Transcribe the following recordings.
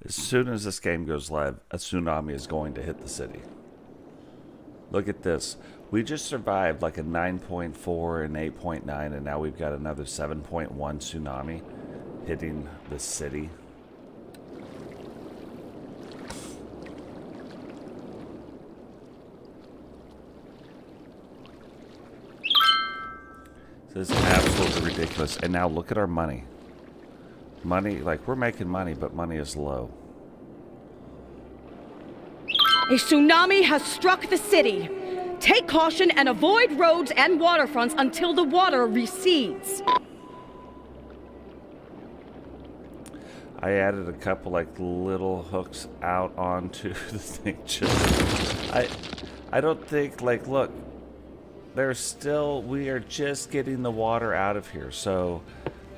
As soon as this game goes live, a tsunami is going to hit the city. Look at this. We just survived like a 9.4 and 8.9, and now we've got another 7.1 tsunami hitting the city. This is absolutely ridiculous. And now look at our money. Money, like we're making money, but money is low. A tsunami has struck the city. Take caution and avoid roads and waterfronts until the water recedes. I added a couple like little hooks out onto the thing. I don't think, like, look, we are just getting the water out of here. So,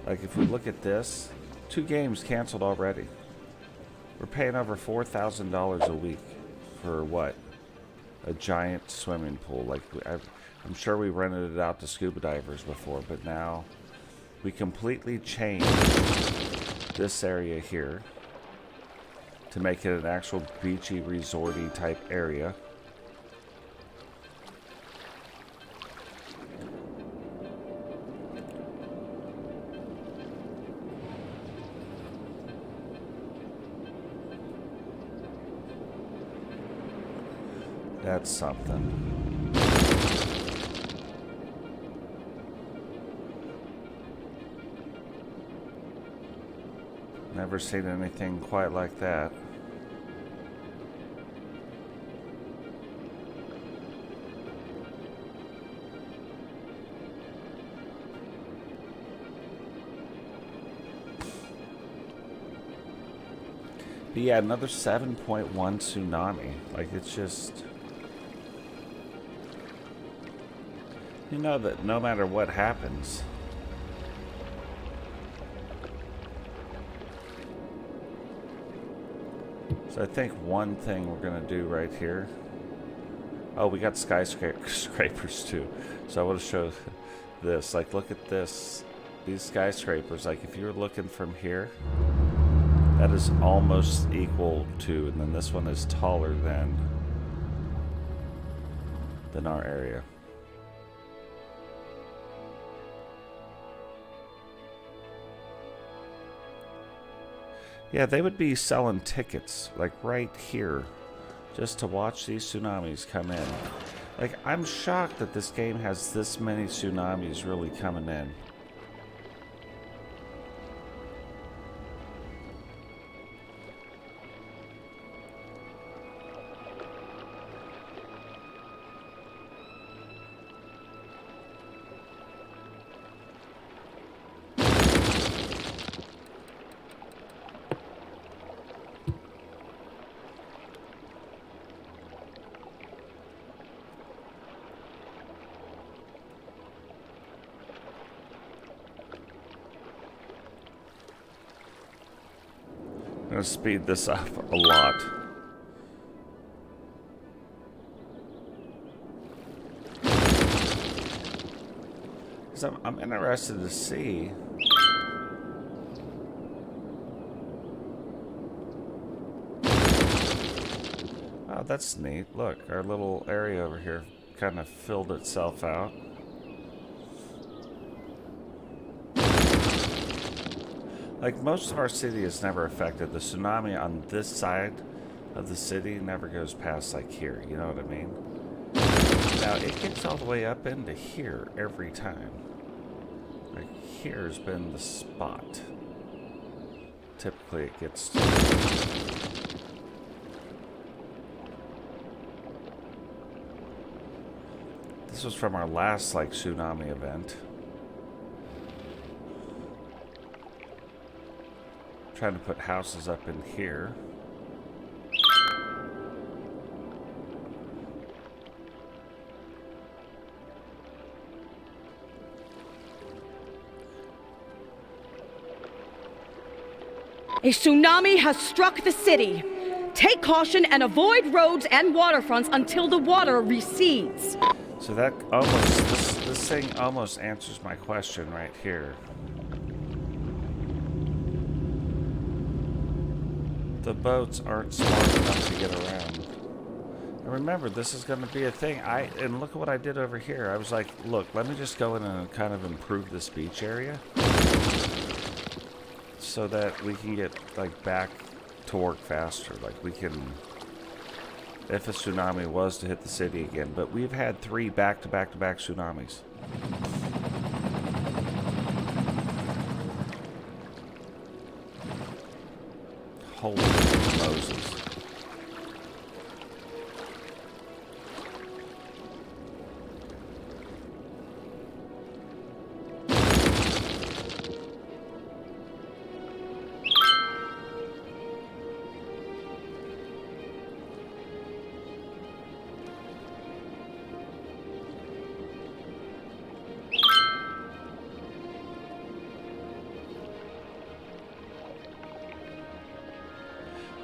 like, if we look at this, 2 games canceled already. We're paying over $4,000 a week for what? A giant swimming pool. Like, I'm sure we rented it out to scuba divers before, but now we completely changed this area here to make it an actual beachy, resorty type area. That's something. Never seen anything quite like that. But yeah, another 7.1 tsunami. Like, it's just... You know that no matter what happens, so I think one thing we're going to do right here. Oh, we got skyscrapers too. So I want to show this. Like, look at this. These skyscrapers, like if you're looking from here, that is almost equal to, and then this one is taller than our area. Yeah, they would be selling tickets, like right here, just to watch these tsunamis come in. Like, I'm shocked that this game has this many tsunamis really coming in. I'm going to speed this up a lot. Because I'm interested to see. Oh, that's neat. Look, our little area over here kind of filled itself out. Like, most of our city is never affected. The tsunami on this side of the city never goes past, like, here. You know what I mean? Now, it gets all the way up into here every time. Like, here's been the spot. Typically, it gets to... This was from our last, like, tsunami event. Trying to put houses up in here. A tsunami has struck the city. Take caution and avoid roads and waterfronts until the water recedes. So that almost, this thing almost answers my question right here. the boats aren't smart enough to get around. And remember, this is going to be a thing. And look at what I did over here. I was like, look, let me just go in and kind of improve this beach area so that we can get like back to work faster. Like we can, if a tsunami was to hit the city again. But we've had 3 back-to-back-to-back tsunamis. Holy Moses.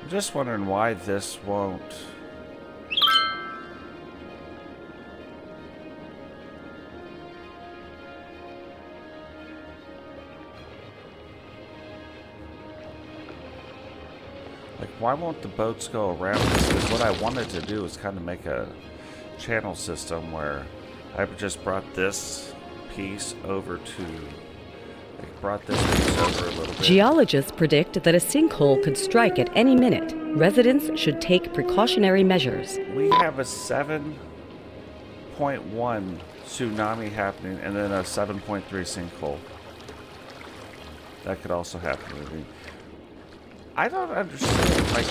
I'm just wondering why this won't. Like, why won't the boats go around this? Because what I wanted to do is kind of make a channel system where I just brought this piece over to. Brought this piece over a little bit. Geologists predict that a sinkhole could strike at any minute. Residents should take precautionary measures. We have a 7.1 tsunami happening and then a 7.3 sinkhole. That could also happen. I mean, I don't understand, like,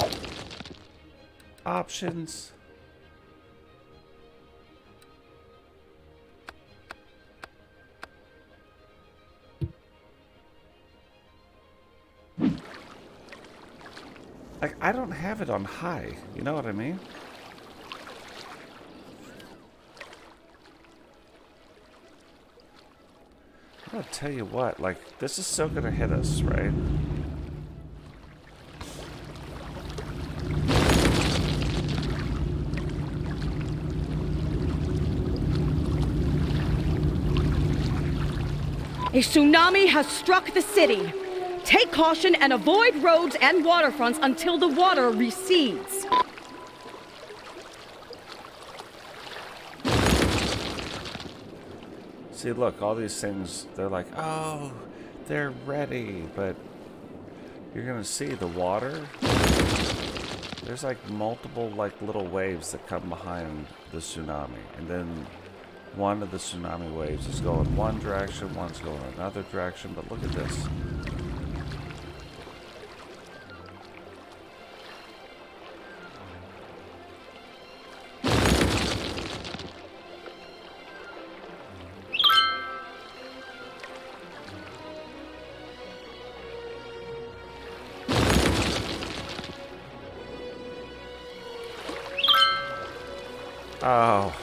options. Like, I don't have it on high. You know what I mean? I'm gonna tell you what, like, this is still gonna hit us, right? A tsunami has struck the city. Take caution and avoid roads and waterfronts until the water recedes. See, look, all these things, they're like, oh, they're ready, but you're gonna see the water. There's like multiple like little waves that come behind the tsunami, and then one of the tsunami waves is going one direction, one's going another direction, but look at this. Oh.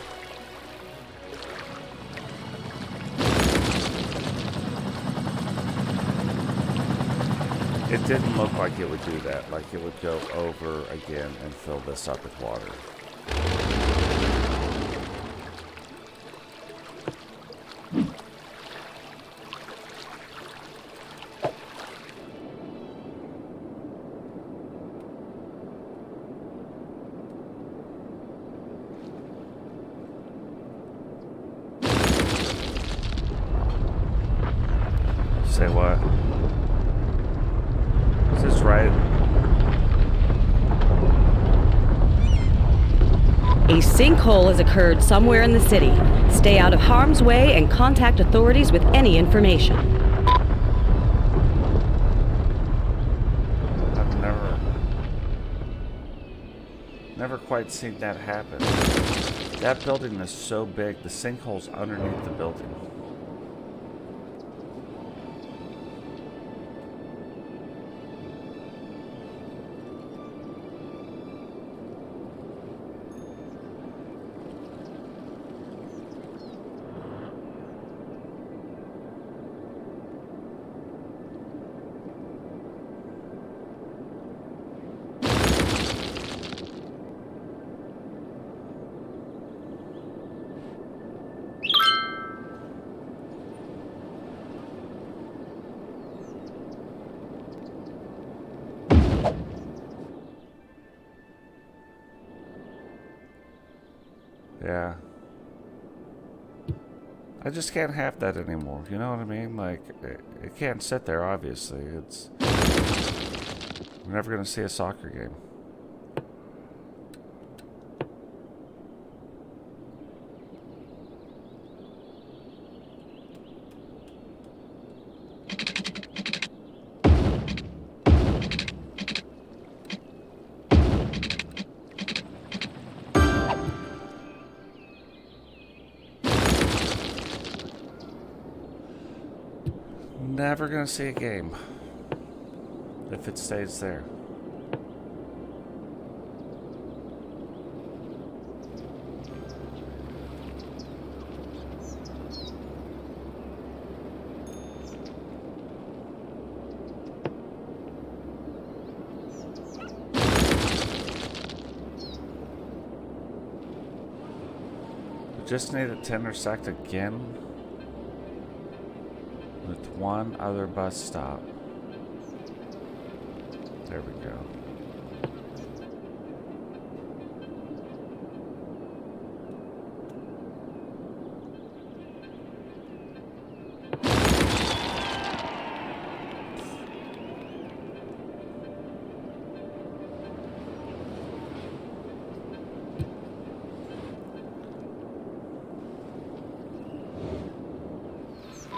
It didn't look like it would do that. Like it would go over again and fill this up with water. Say what? Is this right? A sinkhole has occurred somewhere in the city. Stay out of harm's way and contact authorities with any information. I've never quite seen that happen. That building is so big, the sinkhole's underneath the building. Yeah. I just can't have that anymore. You know what I mean? Like, it can't sit there, obviously. We're never going to see a soccer game. Never gonna see a game if it stays there. We just need it to intersect again with one other bus stop. There we go.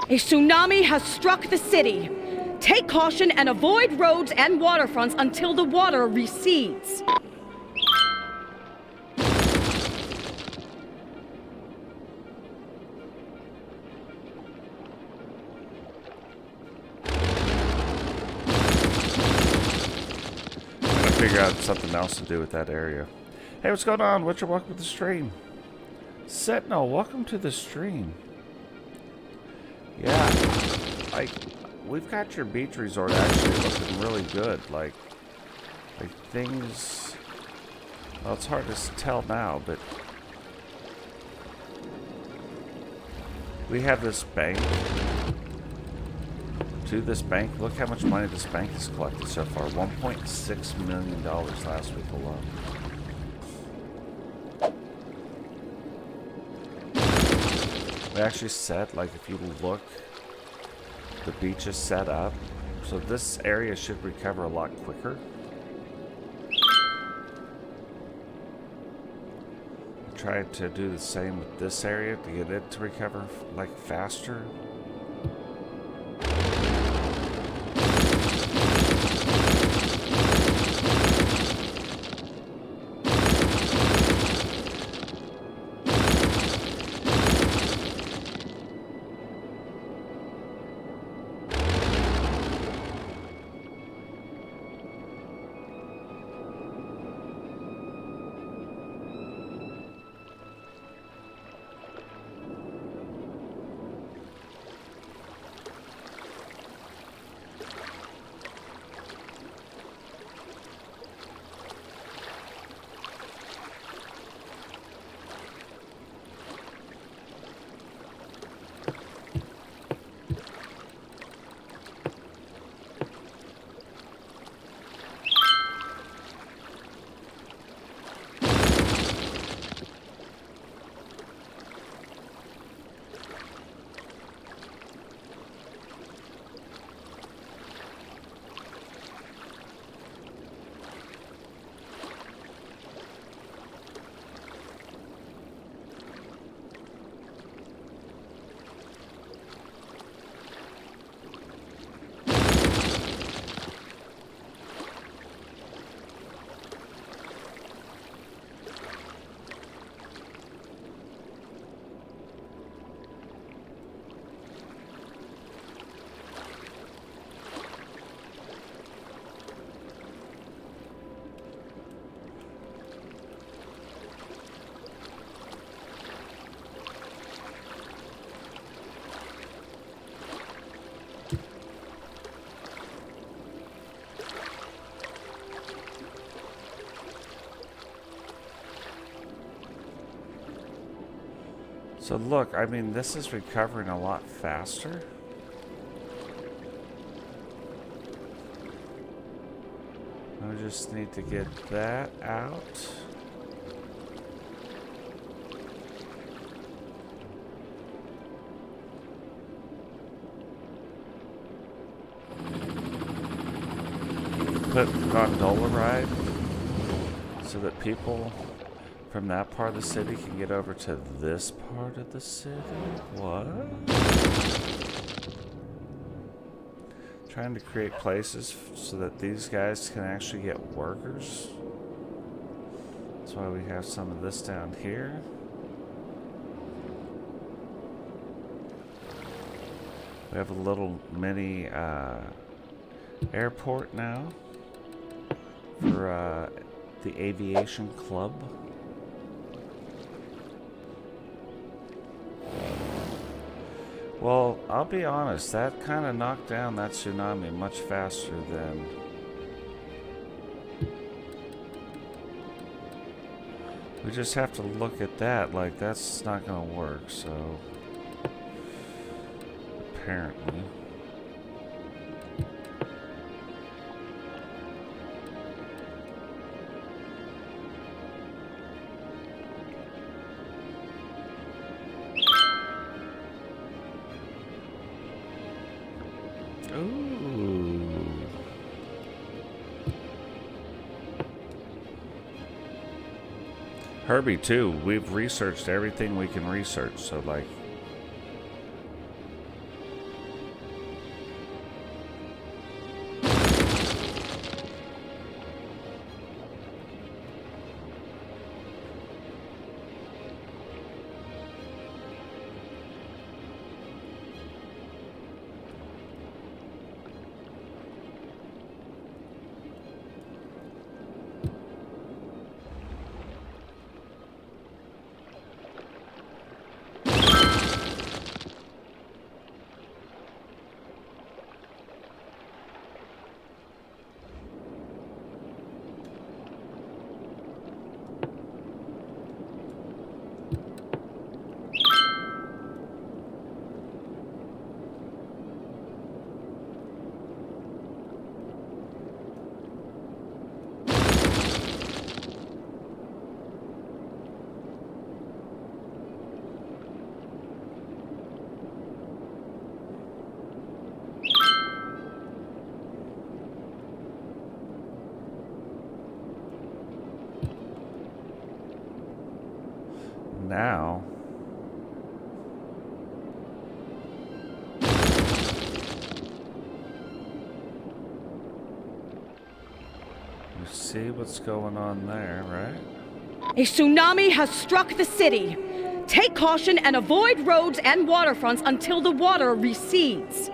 A tsunami has struck the city. Take caution and avoid roads and waterfronts until the water recedes. I'm gonna figure out something else to do with that area. Hey, what's going on? Witcher, welcome to the stream. Sentinel, welcome to the stream. Yeah, like, we've got your beach resort actually looking really good. Like things, well, it's hard to tell now, but we have this bank. To this bank, look how much money this bank has collected so far. $1.6 million last week alone. We actually set, like, if you look, the beach is set up, so this area should recover a lot quicker. Try to do the same with this area to get it to recover, like, faster. So look, I mean, this is recovering a lot faster. I just need to get that out. put gondola ride so that people from that part of the city can get over to this part of the city? What? Trying to create places so that these guys can actually get workers. That's why we have some of this down here. We have a little mini airport now for the aviation club. Well, I'll be honest, that kind of knocked down that tsunami much faster than... We just have to look at that, like that's not going to work, so... Apparently. Herbie too. We've researched everything we can research, so like now you see what's going on there, right? A tsunami has struck the city. Take caution and avoid roads and waterfronts until the water recedes.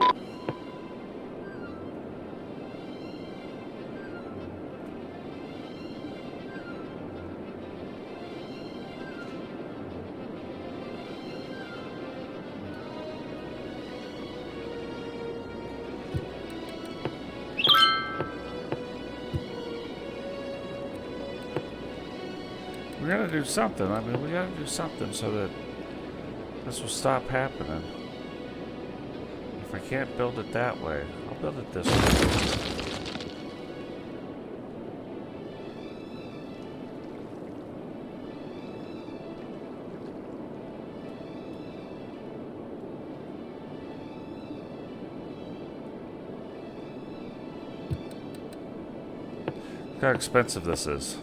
We gotta do something. I mean, we gotta do something so that this will stop happening. If I can't build it that way, I'll build it this way. Look how expensive this is.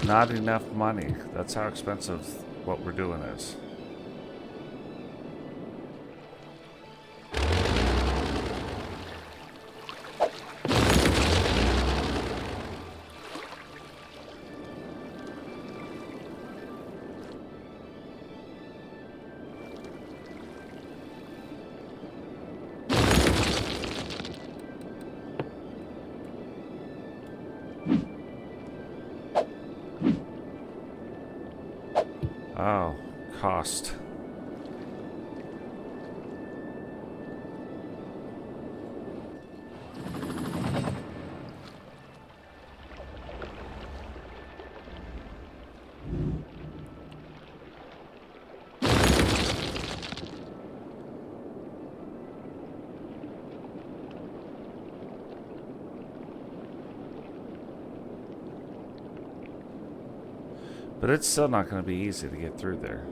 Not enough money. That's how expensive what we're doing is. Oh, cost. But it's still not going to be easy to get through there.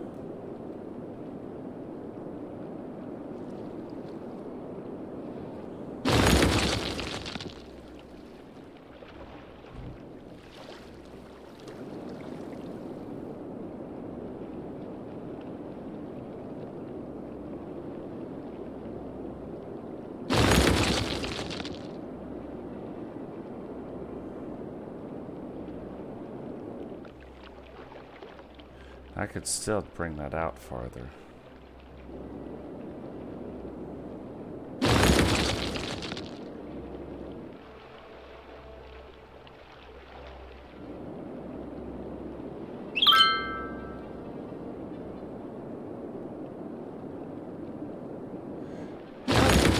I could still bring that out farther.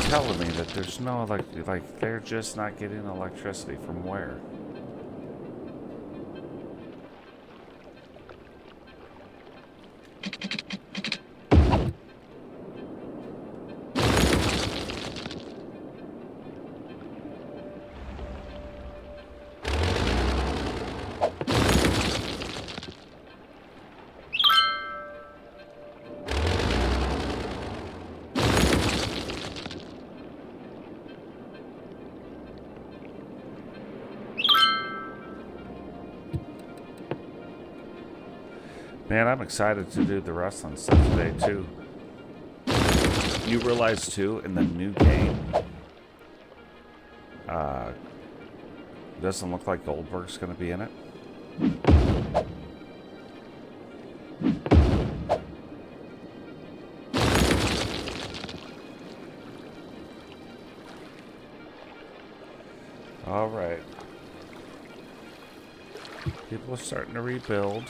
Telling me that there's no like they're just not getting electricity from where? Man, I'm excited to do the wrestling stuff today, too. You realize, too, in the new game, doesn't look like Goldberg's going to be in it. All right. People are starting to rebuild.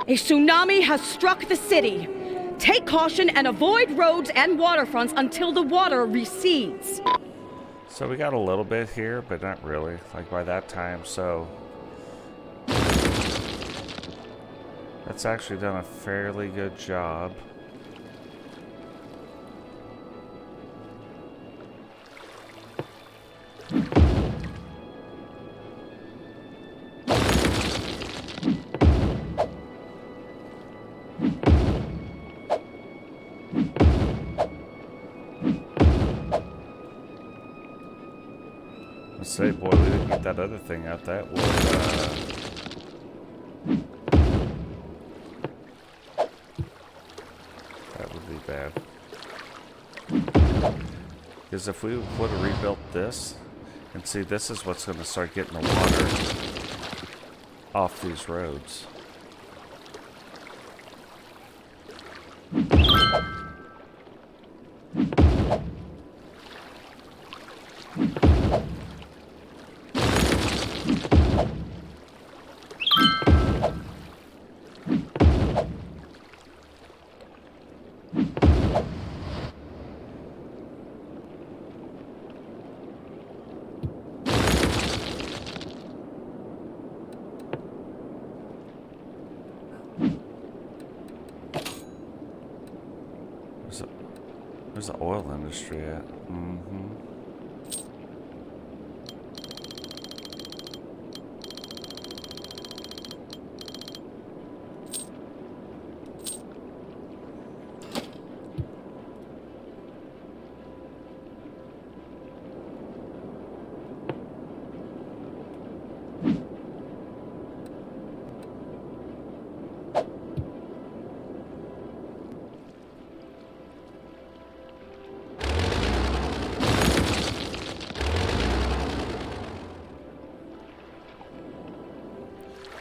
A tsunami has struck the city. Take caution and avoid roads and waterfronts until the water recedes. So we got a little bit here, but not really. Like by that time, so that's actually done a fairly good job. Say, boy, we didn't get that other thing out. That would, that would be bad. Because if we would have rebuilt this, and see, this is what's going to start getting the water off these roads. Where's the oil industry at?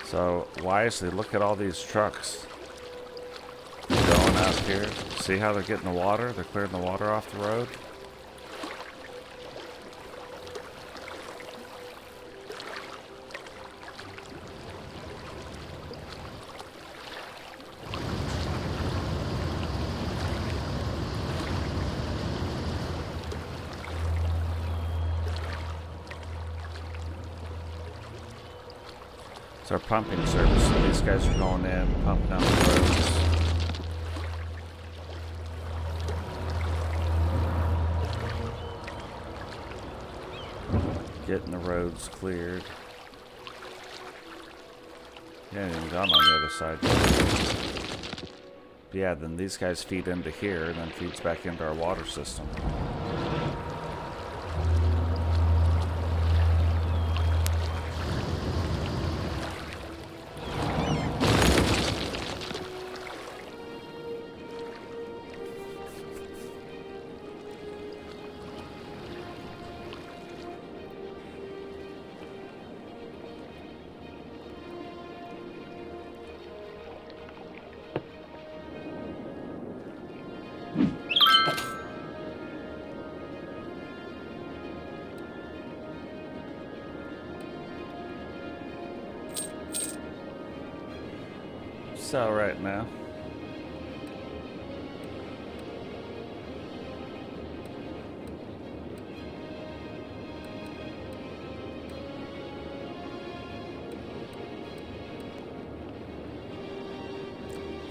So wisely, look at all these trucks going out here. See how they're getting the water? They're clearing the water off the road. It's our pumping service. So these guys are going in, pumping out the roads. Getting the roads cleared. Yeah, even gone on the other side yet. Yeah, then these guys feed into here and then feeds back into our water system. So right now,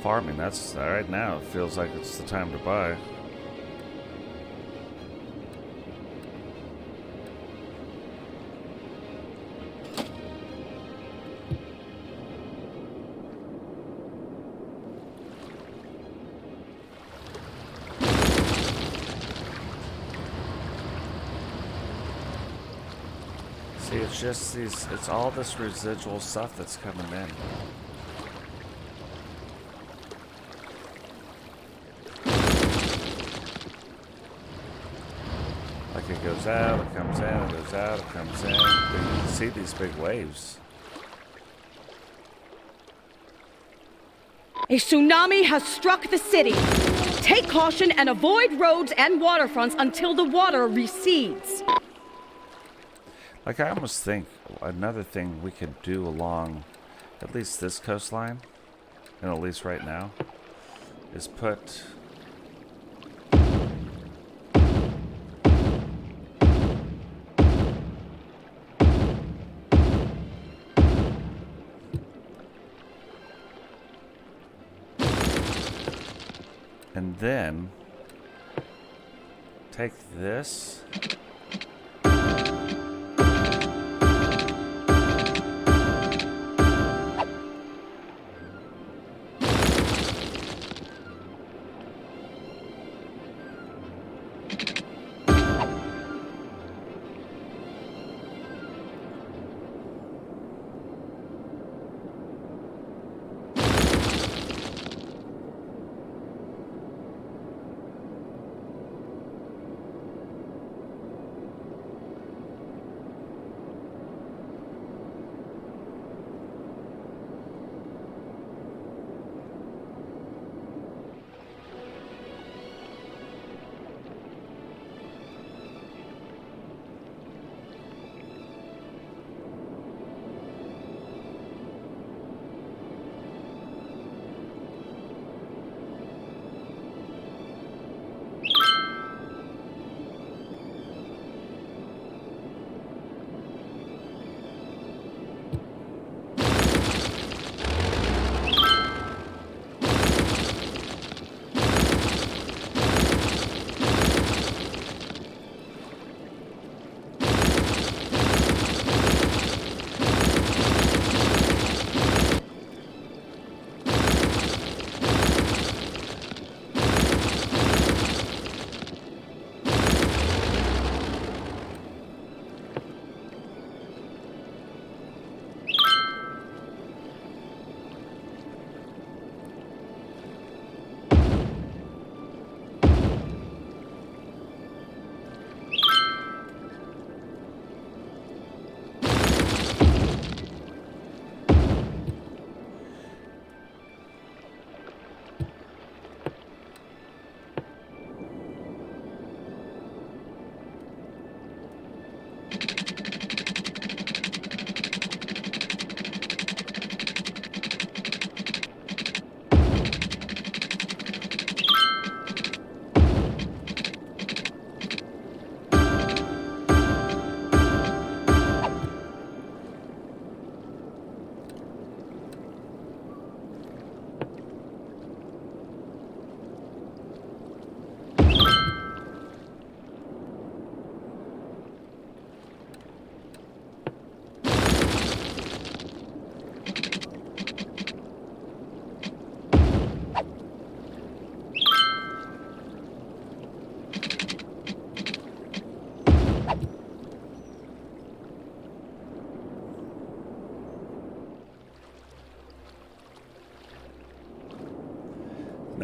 farming, that's right now, it feels like it's the time to buy. See, it's just these, it's all this residual stuff that's coming in. Like it goes out, it comes in, it goes out, it comes in. But you can see these big waves. A tsunami has struck the city. Take caution and avoid roads and waterfronts until the water recedes. Like, I almost think another thing we could do along at least this coastline, and at least right now, is put and then take this.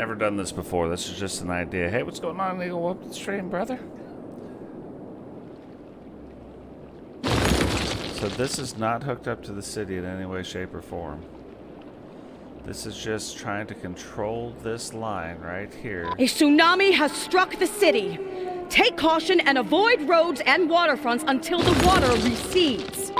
Never done this before. This is just an idea. Hey, what's going on, Eagle? Welcome to the stream, brother. So this is not hooked up to the city in any way, shape, or form. This is just trying to control this line right here. A tsunami has struck the city. Take caution and avoid roads and waterfronts until the water recedes.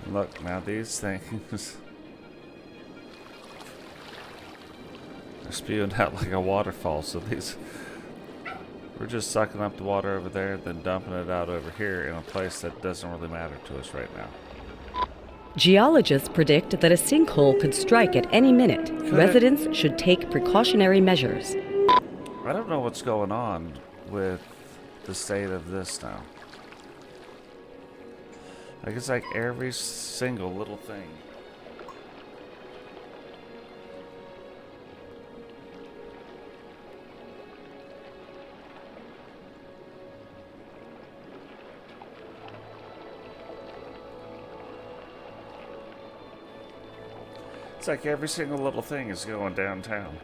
Look, now these things are spewing out like a waterfall, so these... We're just sucking up the water over there, then dumping it out over here in a place that doesn't really matter to us right now. Geologists predict that a sinkhole could strike at any minute. Residents should take precautionary measures. I don't know what's going on with the state of this now. Like, it's like every single little thing. It's like every single little thing is going downtown.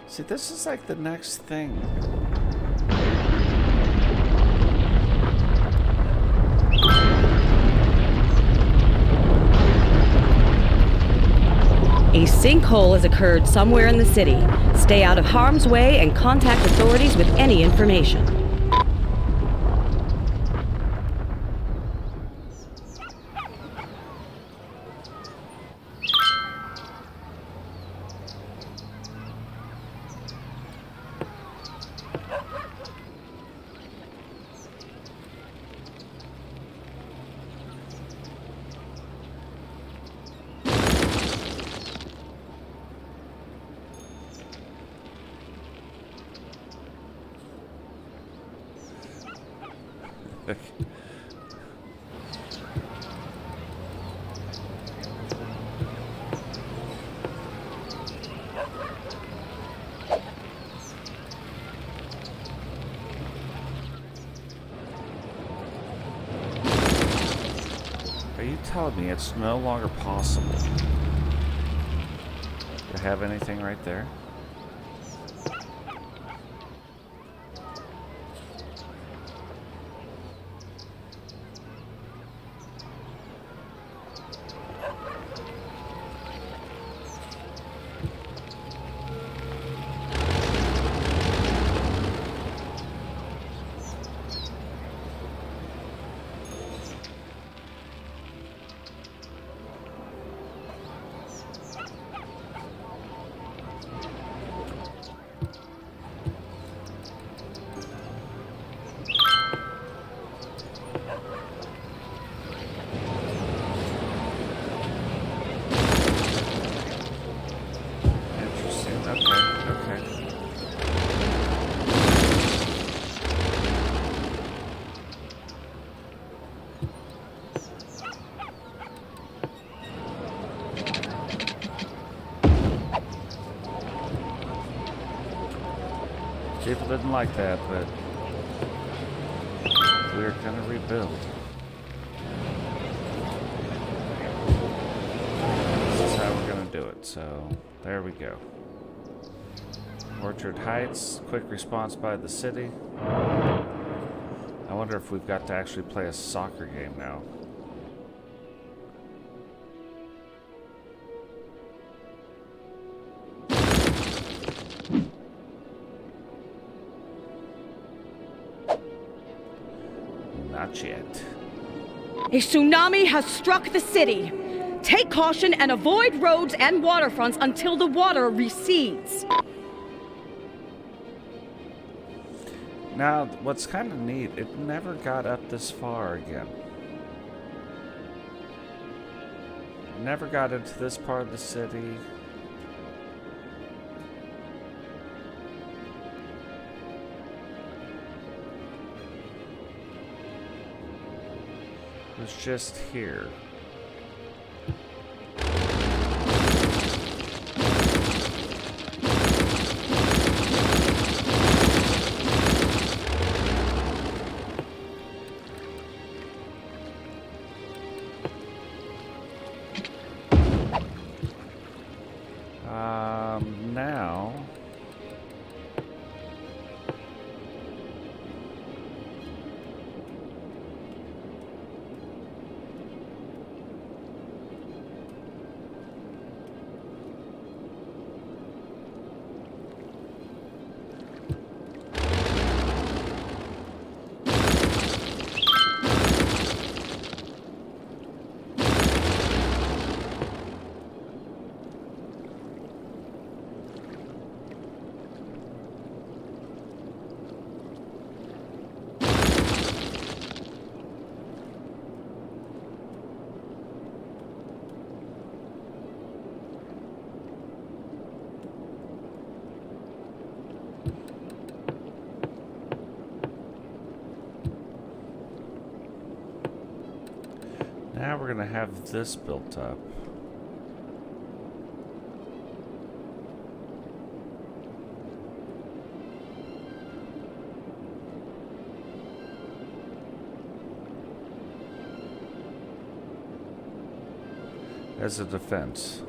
See, this is like the next thing. A sinkhole has occurred somewhere in the city. Stay out of harm's way and contact authorities with any information. Are you telling me it's no longer possible to have anything right there? People didn't like that, but we're gonna rebuild. This is how we're gonna do it, so there we go. Orchard Heights, quick response by the city. I wonder if we've got to actually play a soccer game now. budget. A tsunami has struck the city. Take caution and avoid roads and waterfronts until the water recedes. Now, what's kind of neat, it never got up this far again. Never got into this part of the city. It was just here. Now we're gonna have this built up. As a defense.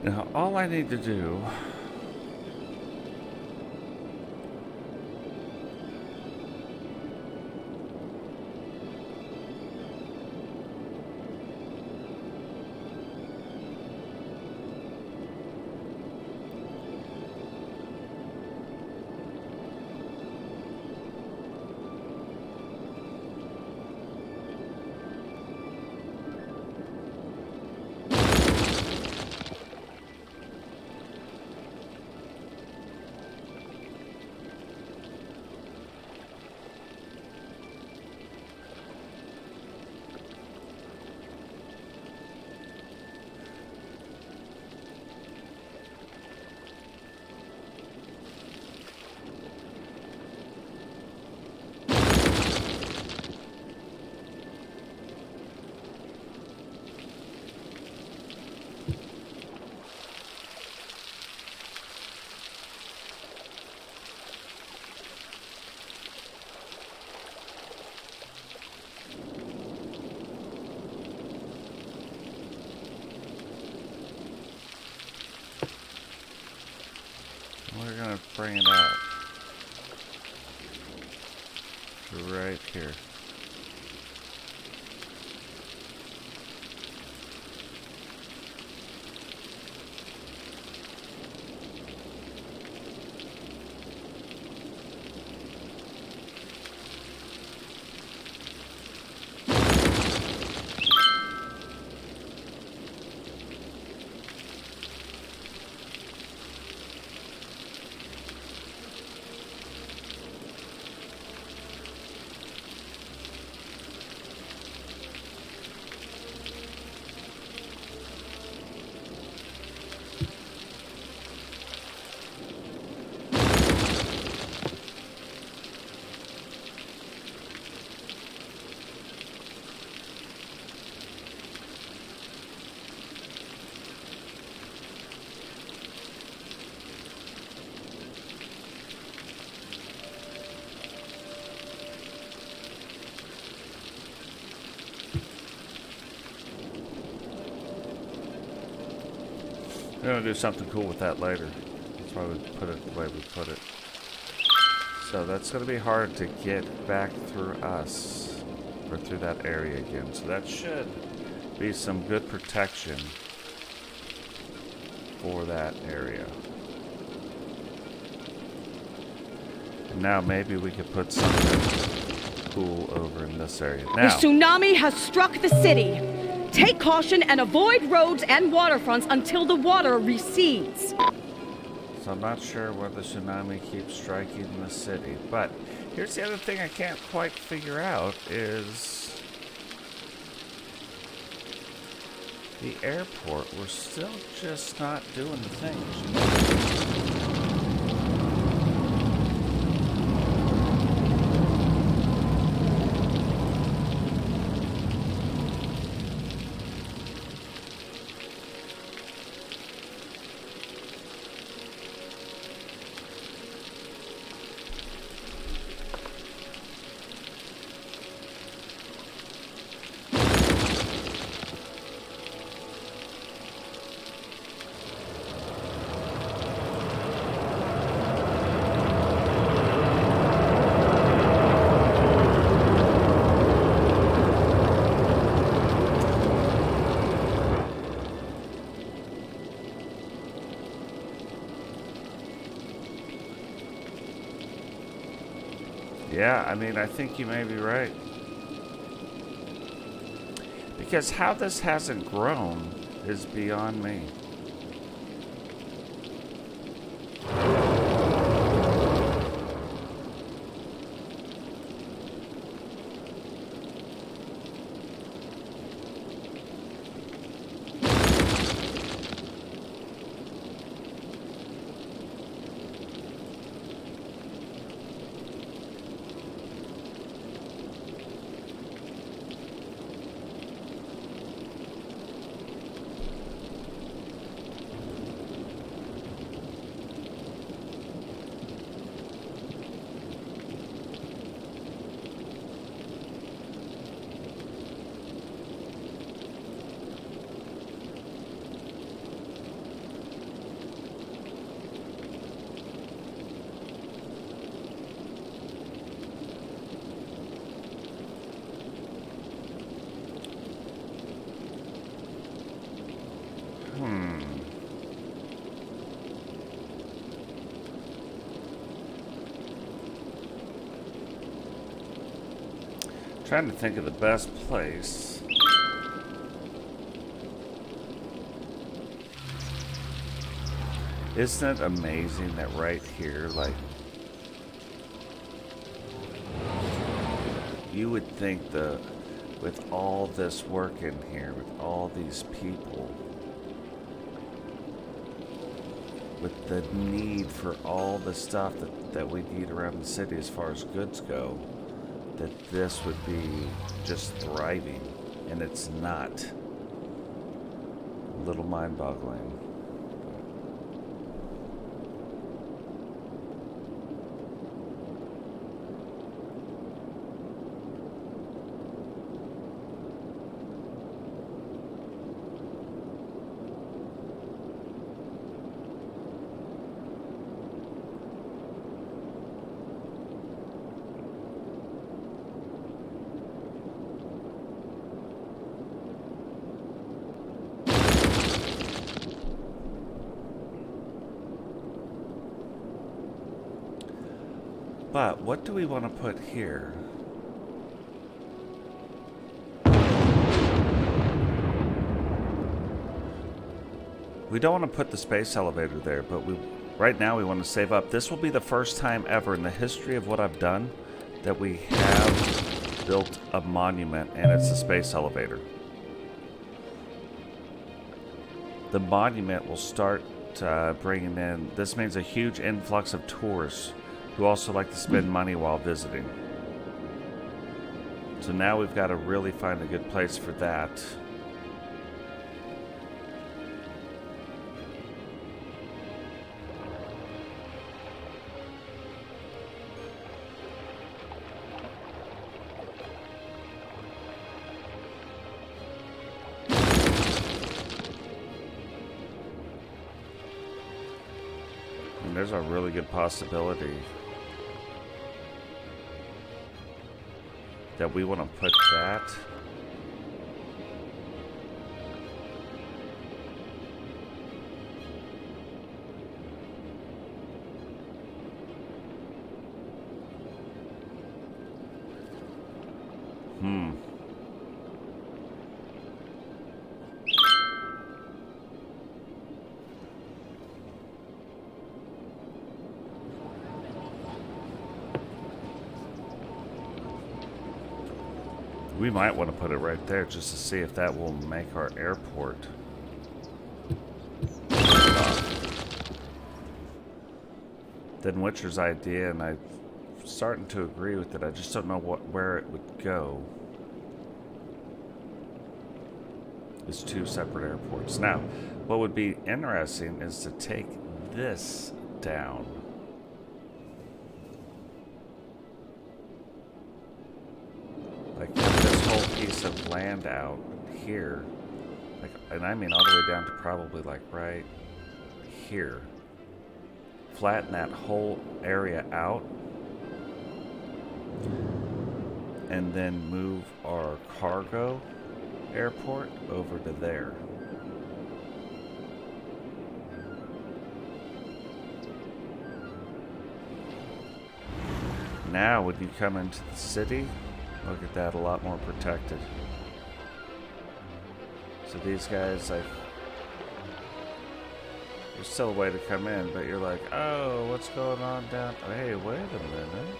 Now, all I need to do We're gonna do something cool with that later. That's why we put it the way we put it. So that's gonna be hard to get back through us, or through that area again. So that should be some good protection for that area. And now maybe we could put something cool over in this area. A Now, tsunami has struck the city. Take caution and avoid roads and waterfronts until the water recedes. so I'm not sure where the tsunami keeps striking the city. But here's the other thing I can't quite figure out is the airport. We're still just not doing the things. Yeah, I mean, I think you may be right. Because how this hasn't grown is beyond me. Trying to think of the best place. Isn't it amazing that right here, like, you would think with all this work in here, with all these people, with the need for all the stuff that we need around the city as far as goods go, that this would be just thriving, and it's not. A little mind-boggling. But what do we want to put here? We don't want to put the space elevator there, but right now we want to save up. This will be the first time ever in the history of what I've done that we have built a monument, and it's the space elevator. The monument will start bringing in, this means a huge influx of tourists who also like to spend money while visiting. So now we've got to really find a good place for that. there's a really good possibility that we want to put that we might want to put it right there just to see if that will make our airport. Then Witcher's idea, and I'm starting to agree with it. I just don't know where it would go. It's two separate airports. Now, what would be interesting is to take this down. Like this whole piece of land out here. Like, and I mean all the way down to probably like right here. Flatten that whole area out. And then move our cargo airport over to there. Now when you come into the city, look at that, a lot more protected. So these guys, like, there's still a way to come in, but you're like, oh, what's going on down? Oh, hey, wait a minute.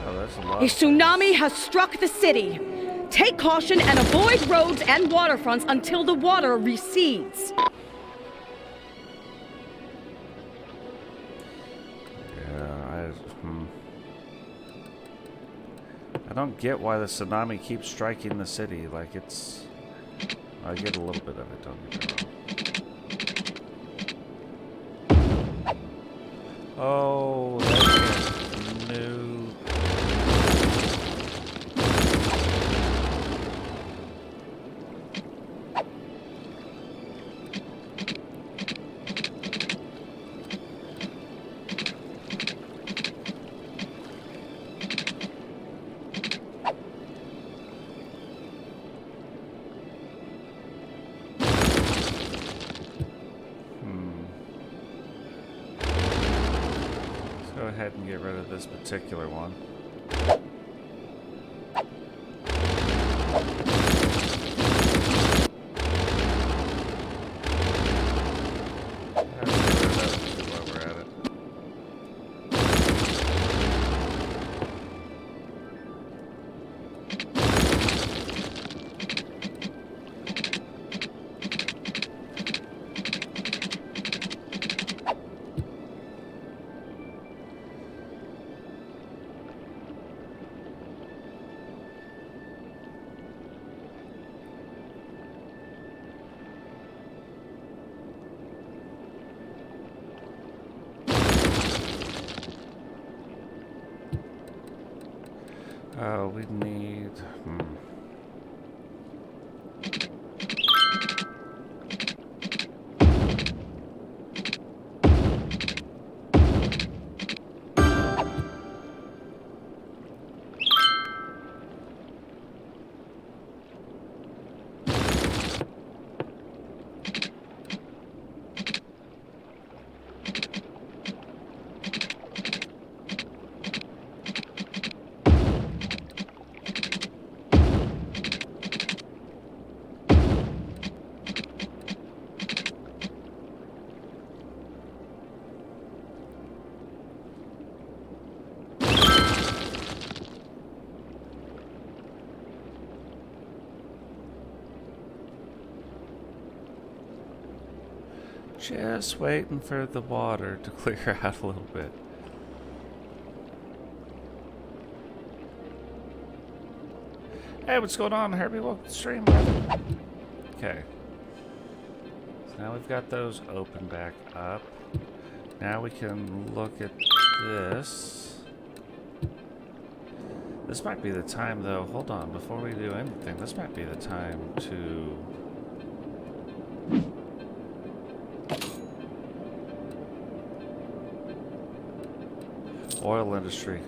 Oh, that's a lot. A tsunami has struck the city. Take caution and avoid roads and waterfronts until the water recedes. I don't get why the tsunami keeps striking the city. Like, it's... I get a little bit of it, don't get me wrong. Oh, that's new. Go ahead and get rid of this particular one. We need... Just waiting for the water to clear out a little bit. Hey, what's going on, Herbie? Welcome to the stream, brother. Okay. So now we've got those open back up. Now we can look at this. This might be the time, though. Hold on, before we do anything, this might be the time to... Oil industry.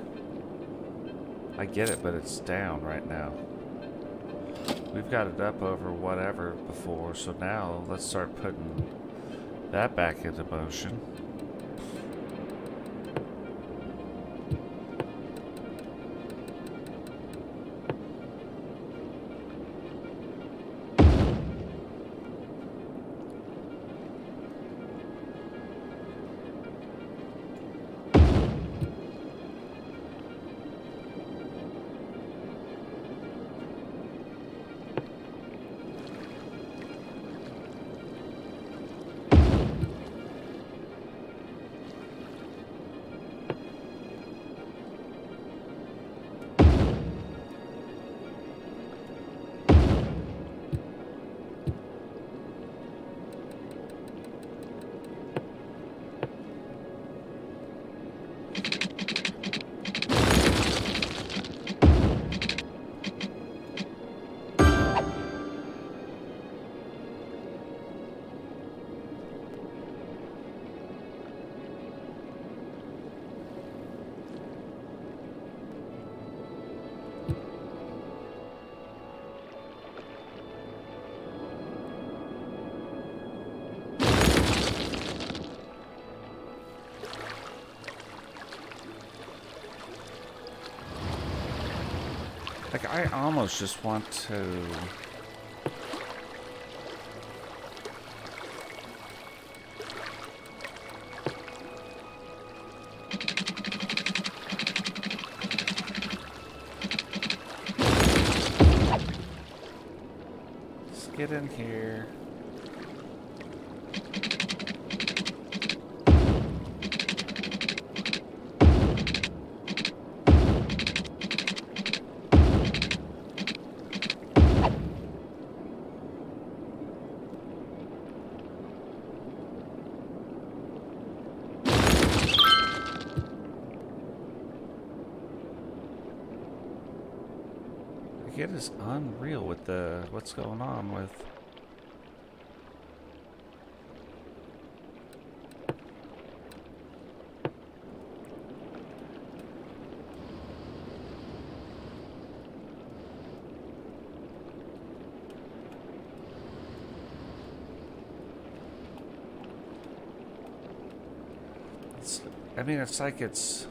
I get it, but it's down right now. We've got it up over whatever before, so now let's start putting that back into motion. Like, I almost just want to... Let's get in here. It is unreal with the what's going on with I mean, it's like it's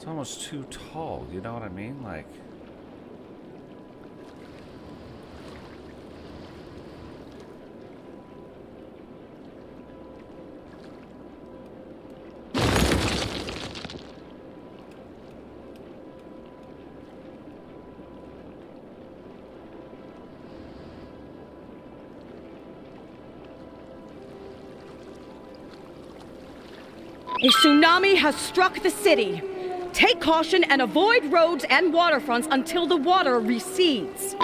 almost too tall, you know what I mean? Like, A tsunami has struck the city. Take caution and avoid roads and waterfronts until the water recedes.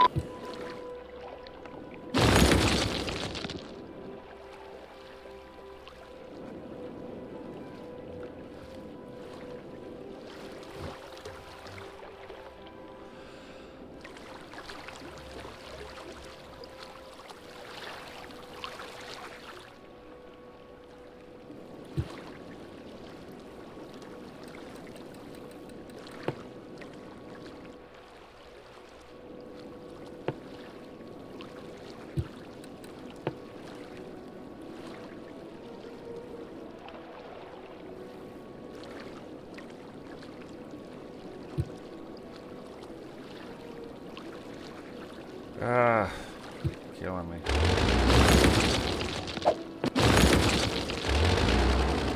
killing me.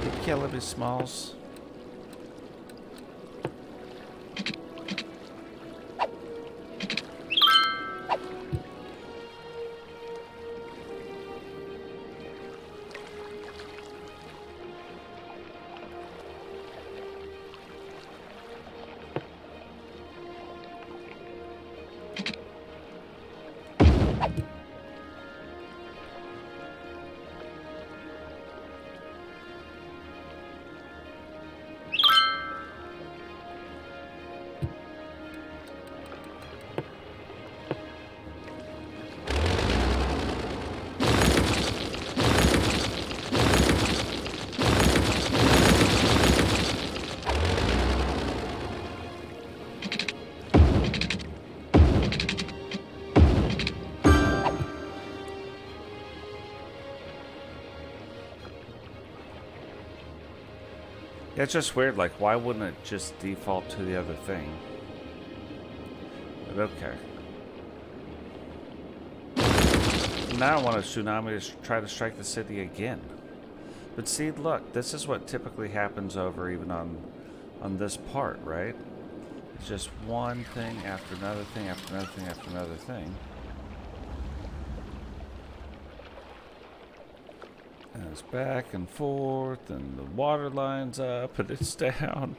You killing me, Smalls. It's just weird, like, why wouldn't it just default to the other thing? But okay. Now I want a tsunami to try to strike the city again. But see, look, this is what typically happens over even on this part, right? It's just one thing after another thing after another thing after another thing. And it's back and forth, and the water line's up, and it's down.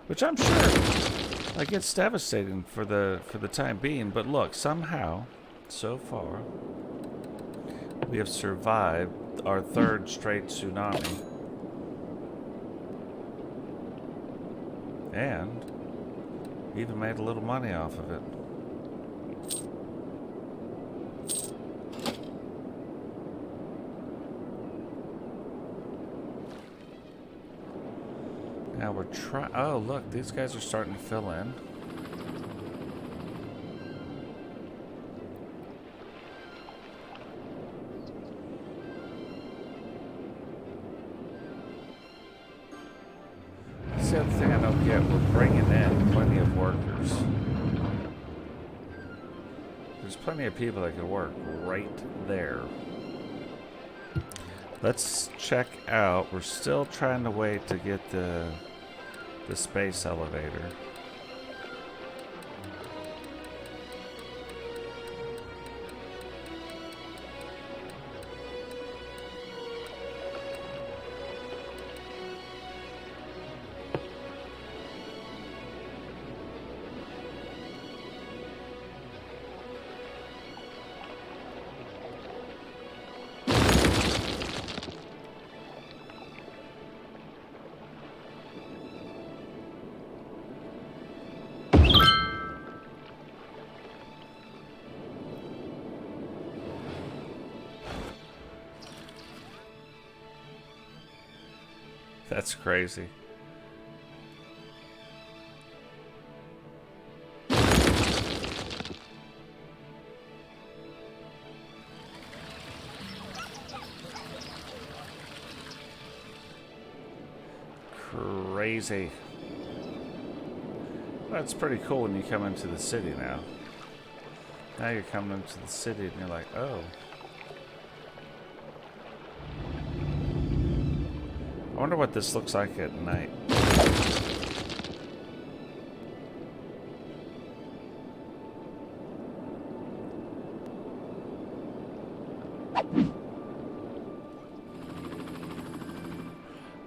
Which I'm sure, like, it's devastating for the time being. But look, somehow, so far, we have survived our third straight tsunami. And even made a little money off of it. Now we're trying... Oh, look, these guys are starting to fill in. That's the other thing I don't get. We're bringing in plenty of workers. There's plenty of people that can work right there. Let's check out. We're still trying to wait to get the space elevator. That's crazy. Crazy. That's pretty cool when you come into the city now. Now you're coming into the city and you're like, oh. I wonder what this looks like at night.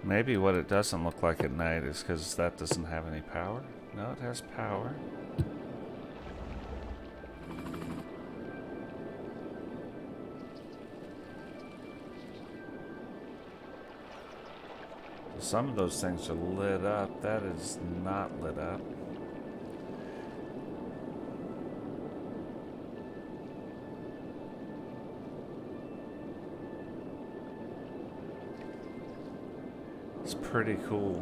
Maybe what it doesn't look like at night is because that doesn't have any power. No, it has power. Some of those things are lit up. That is not lit up. It's pretty cool.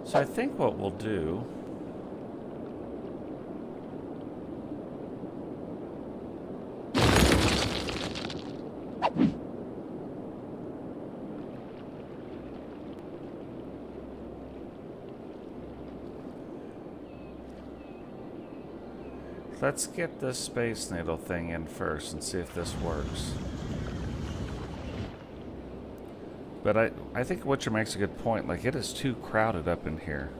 So I think what we'll do let's get this Space Needle thing in first and see if this works. But I think Witcher makes a good point. Like, it is too crowded up in here.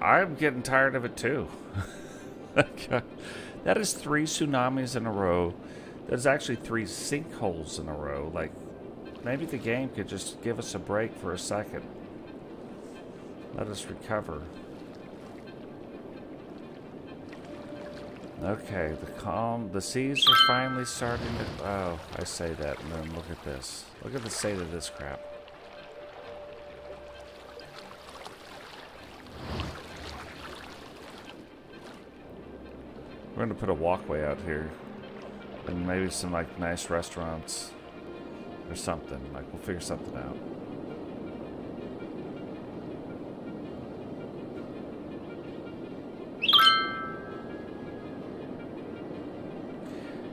I'm getting tired of it too. That is 3 tsunamis in a row. There's actually 3 sinkholes in a row. Like, maybe the game could just give us a break for a second. Let us recover. Okay, the seas are finally starting to... Oh, I say that, and then look at this. Look at the state of this crap. We're going to put a walkway out here. And maybe some, like, nice restaurants. Or something. Like, we'll figure something out.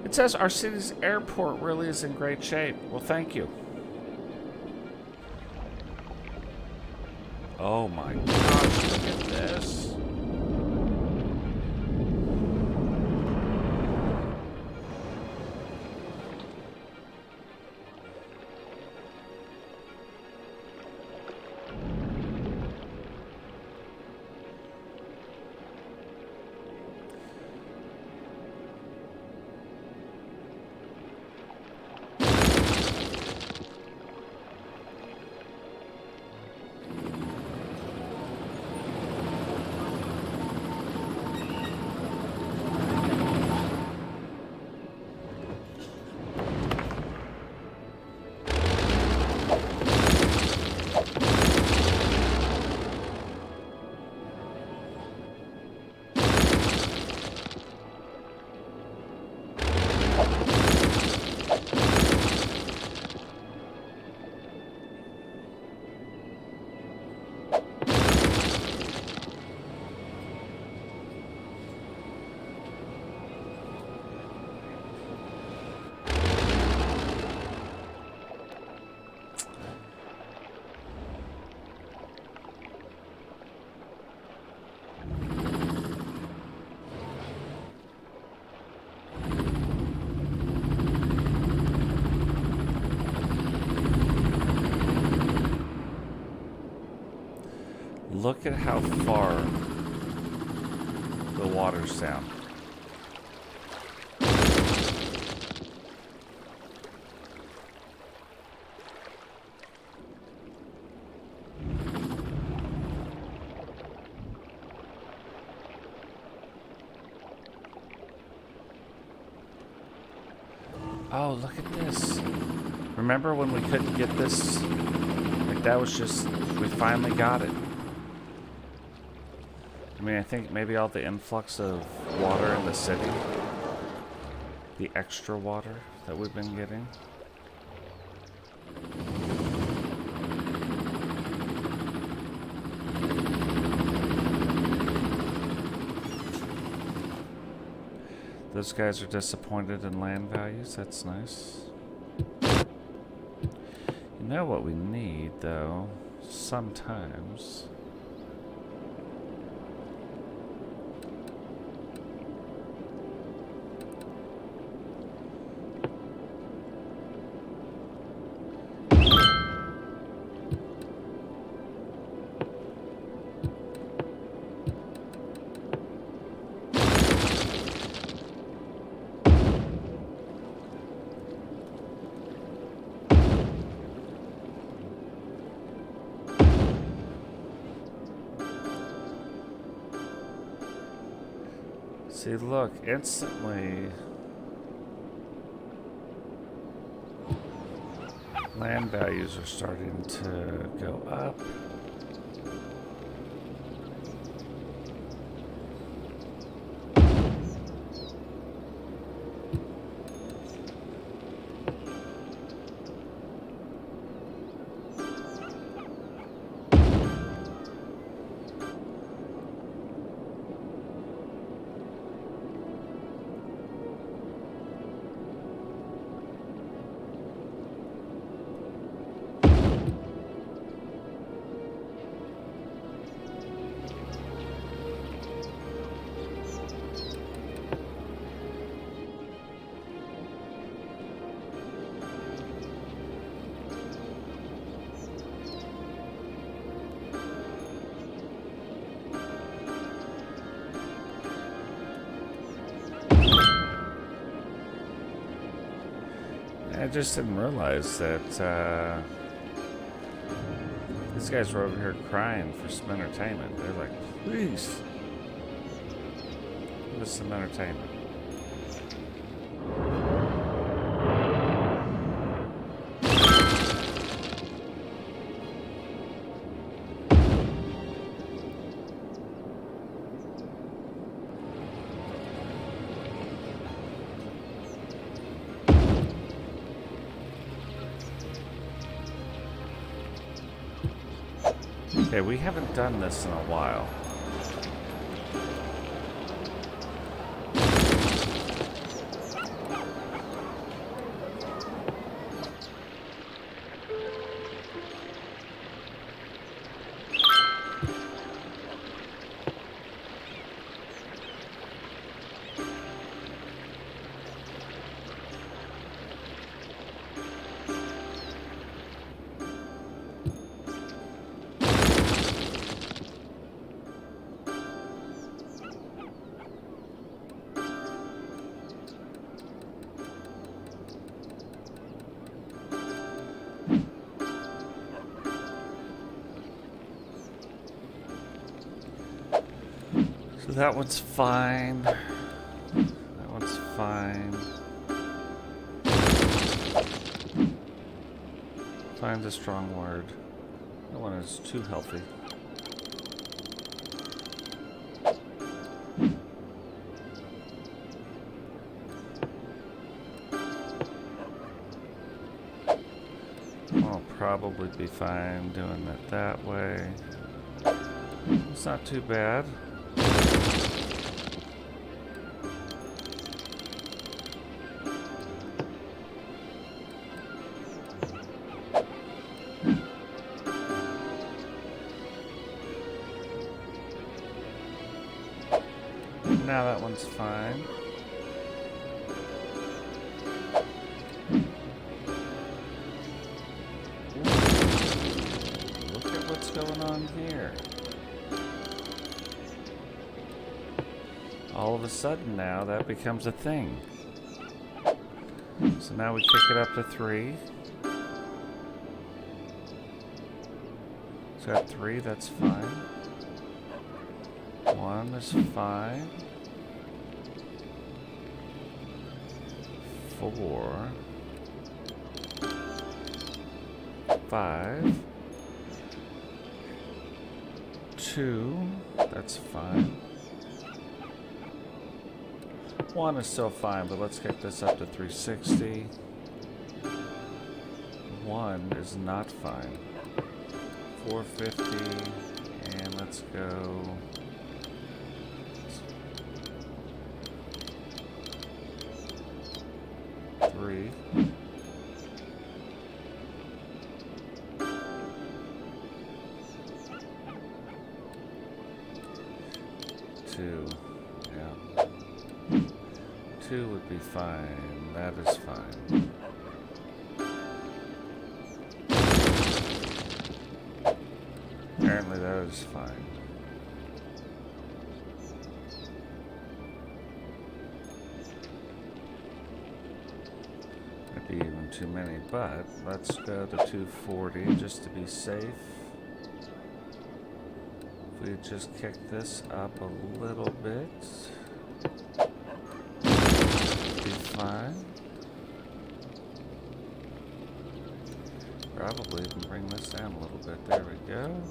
It says our city's airport really is in great shape. Well, thank you. Oh my gosh, look at this. Look at how far the water's down. Oh, look at this. Remember when we couldn't get this? Like, that was just, we finally got it. I mean, I think maybe all the influx of water in the city, the extra water that we've been getting. Those guys are disappointed in land values. That's nice. You know what we need, though, sometimes. See, look, instantly land values are starting to go up. I just didn't realize that these guys were over here crying for some entertainment. They're like, please, give us some entertainment. Okay, we haven't done this in a while. So that one's fine. That one's fine. Find a strong word. That one is too healthy. I'll probably be fine doing it that way. It's not too bad. Now that one's fine. Ooh, look at what's going on here. All of a sudden now that becomes a thing. So now we kick it up to 3. It's got 3, that's fine. 1 is fine. 4, 5, 2, that's fine. 1 is still fine, but let's get this up to 360. 1 is not fine. 450, and let's go. 3. 2. Yeah. 2 would be fine. That is fine. Apparently that is fine. Even too many, but let's go to 240 just to be safe. If we just kick this up a little bit, be fine. Probably even bring this down a little bit. There we go.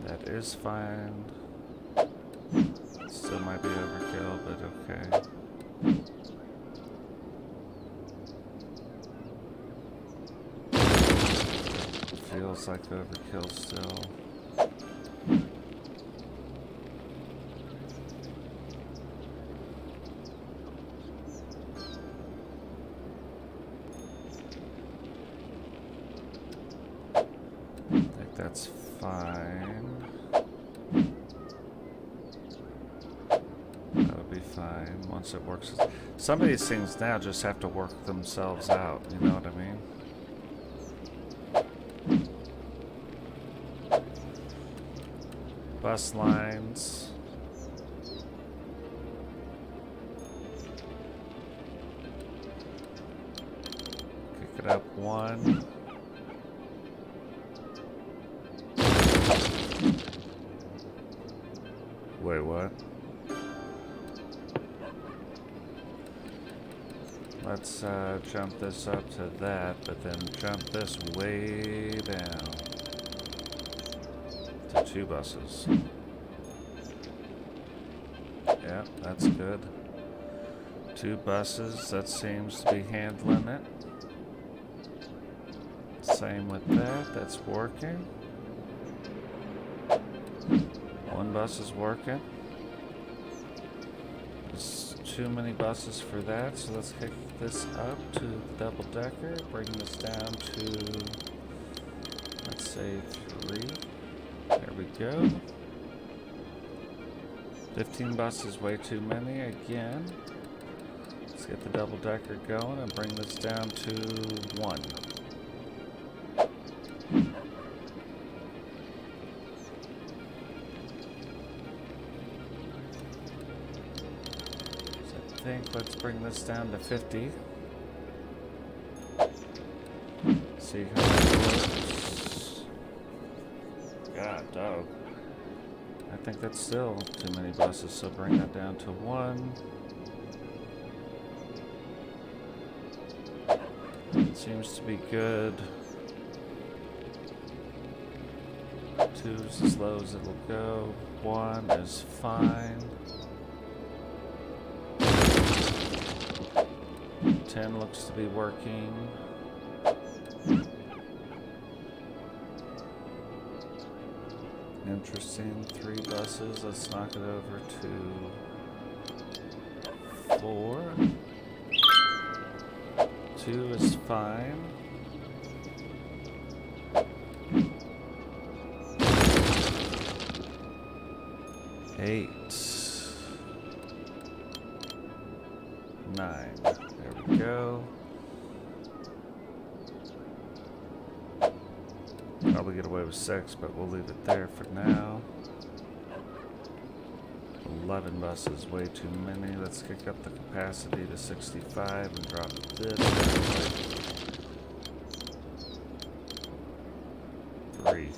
That is fine. Still might be overkill, but okay. Feels like overkill still. I think that's fine. Fine once it works. Some of these things now just have to work themselves out, you know what I mean? Bus lines. Kick it up 1. Wait, what? Let's jump this up to that, but then jump this way down to 2 buses. Yeah, that's good. 2 buses, that seems to be handling it. Same with that. That's working. One bus is working. There's too many buses for that, so let's kick this up to the double decker. Bring this down to, let's say, 3. There we go. 15 buses, way too many again. Let's get the double decker going and bring this down to 1. So I think let's bring this down to 50. See how that works. God, dog. I think that's still too many buses, so bring that down to 1. Seems to be good. 2 is as low as it'll go. 1 is fine. 10 looks to be working. Interesting. 3 buses. Let's knock it over to 4. 2 is fine. 8. 9. There we go. Probably get away with 6, but we'll leave it there for now. 11 buses, way too many. Let's kick up the capacity to 65 and drop this down to 3.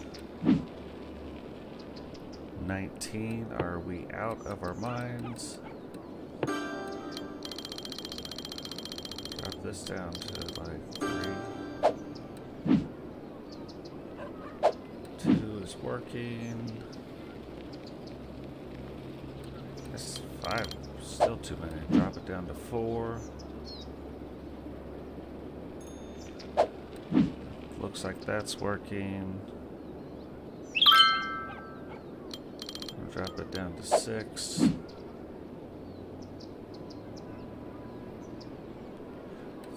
19. Are we out of our minds? Drop this down to like 3. 2 is working. This 5, still too many. Drop it down to 4. Looks like that's working. Drop it down to 6.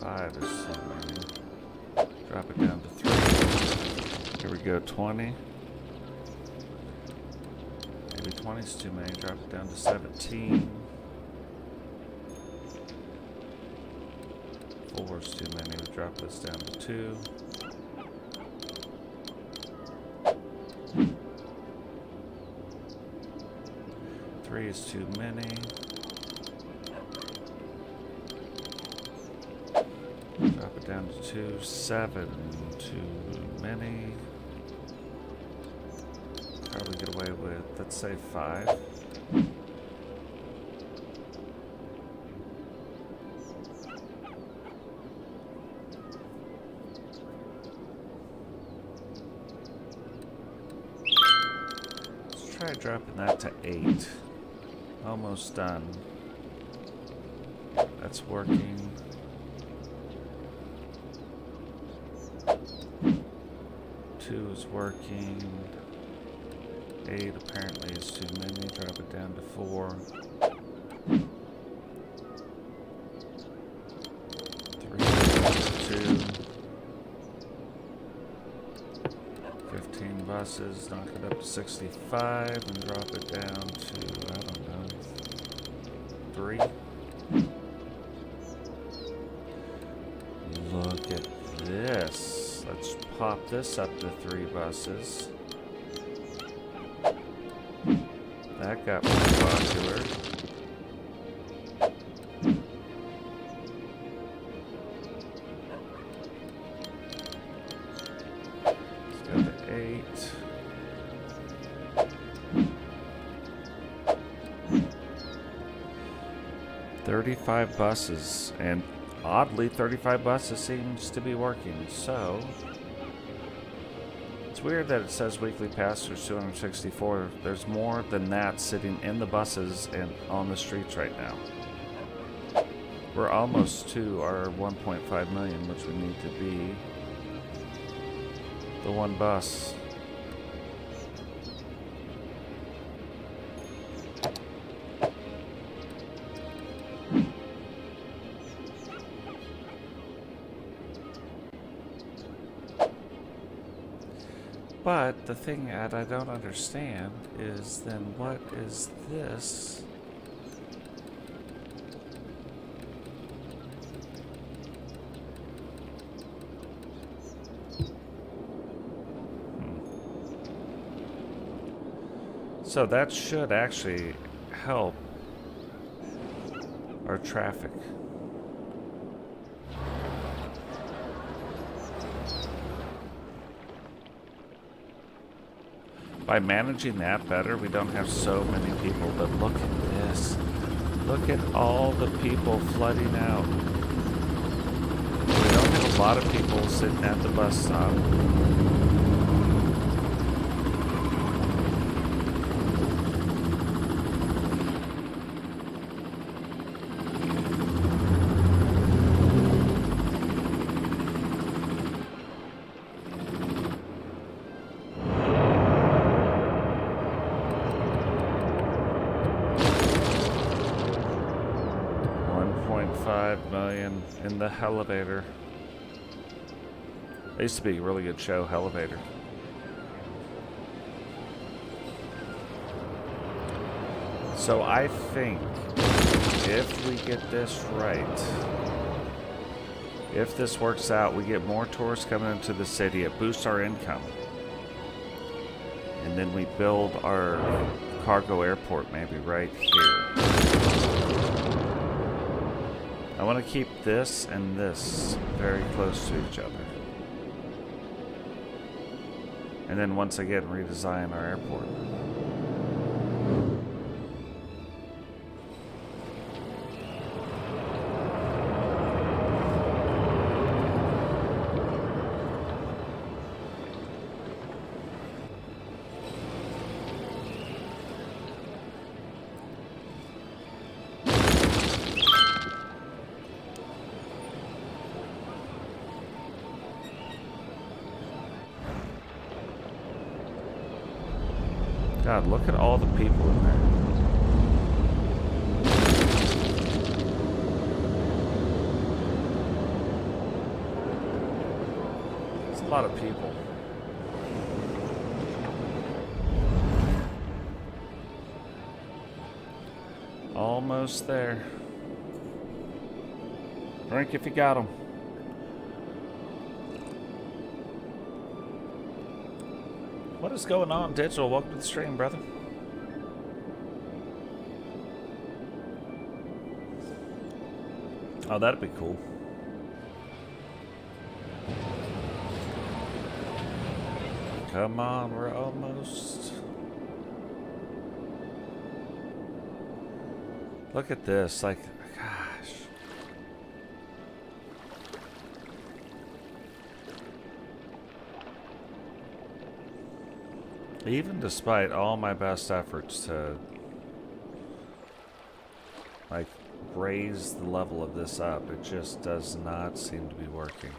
5 is so many. Drop it down to 3. Here we go, 20. Maybe 20 is too many. Drop it down to 17. 4 is too many. We drop this down to 2. 3 is too many. Drop it down to 2. 7 too many. Probably get away with, let's say, 5. Let's try dropping that to 8. Almost done. That's working. 2 is working. 8 apparently is too many. Drop it down to 4. 3, 2. 15 buses. Knock it up to 65 and drop it down to, I don't know, 3. Look at this. Let's pop this up to 3 buses. That got more popular. Let's go to 8. 35 buses, and oddly 35 buses seems to be working, so it's weird that it says weekly passengers 264. There's more than that sitting in the buses and on the streets right now. We're almost to our 1.5 million, which we need to be. the one bus. But the thing that I don't understand is then what is this? So that should actually help our traffic. By managing that better, we don't have so many people, but look at this. Look at all the people flooding out. We don't have a lot of people sitting at the bus stop. 1.5 million in the elevator. It used to be a really good show, Elevator. So I think if we get this right, if this works out, we get more tourists coming into the city, it boosts our income. And then we build our cargo airport maybe right here. I want to keep this and this very close to each other. And then once again, redesign our airport. God, look at all the people in there. It's a lot of people. Almost there. Drink if you got them. What is going on, Digital? Welcome to the stream, brother. Oh, that'd be cool. Come on, we're almost. Look at this, like, gosh. Even despite all my best efforts to, like, raise the level of this up, it just does not seem to be working.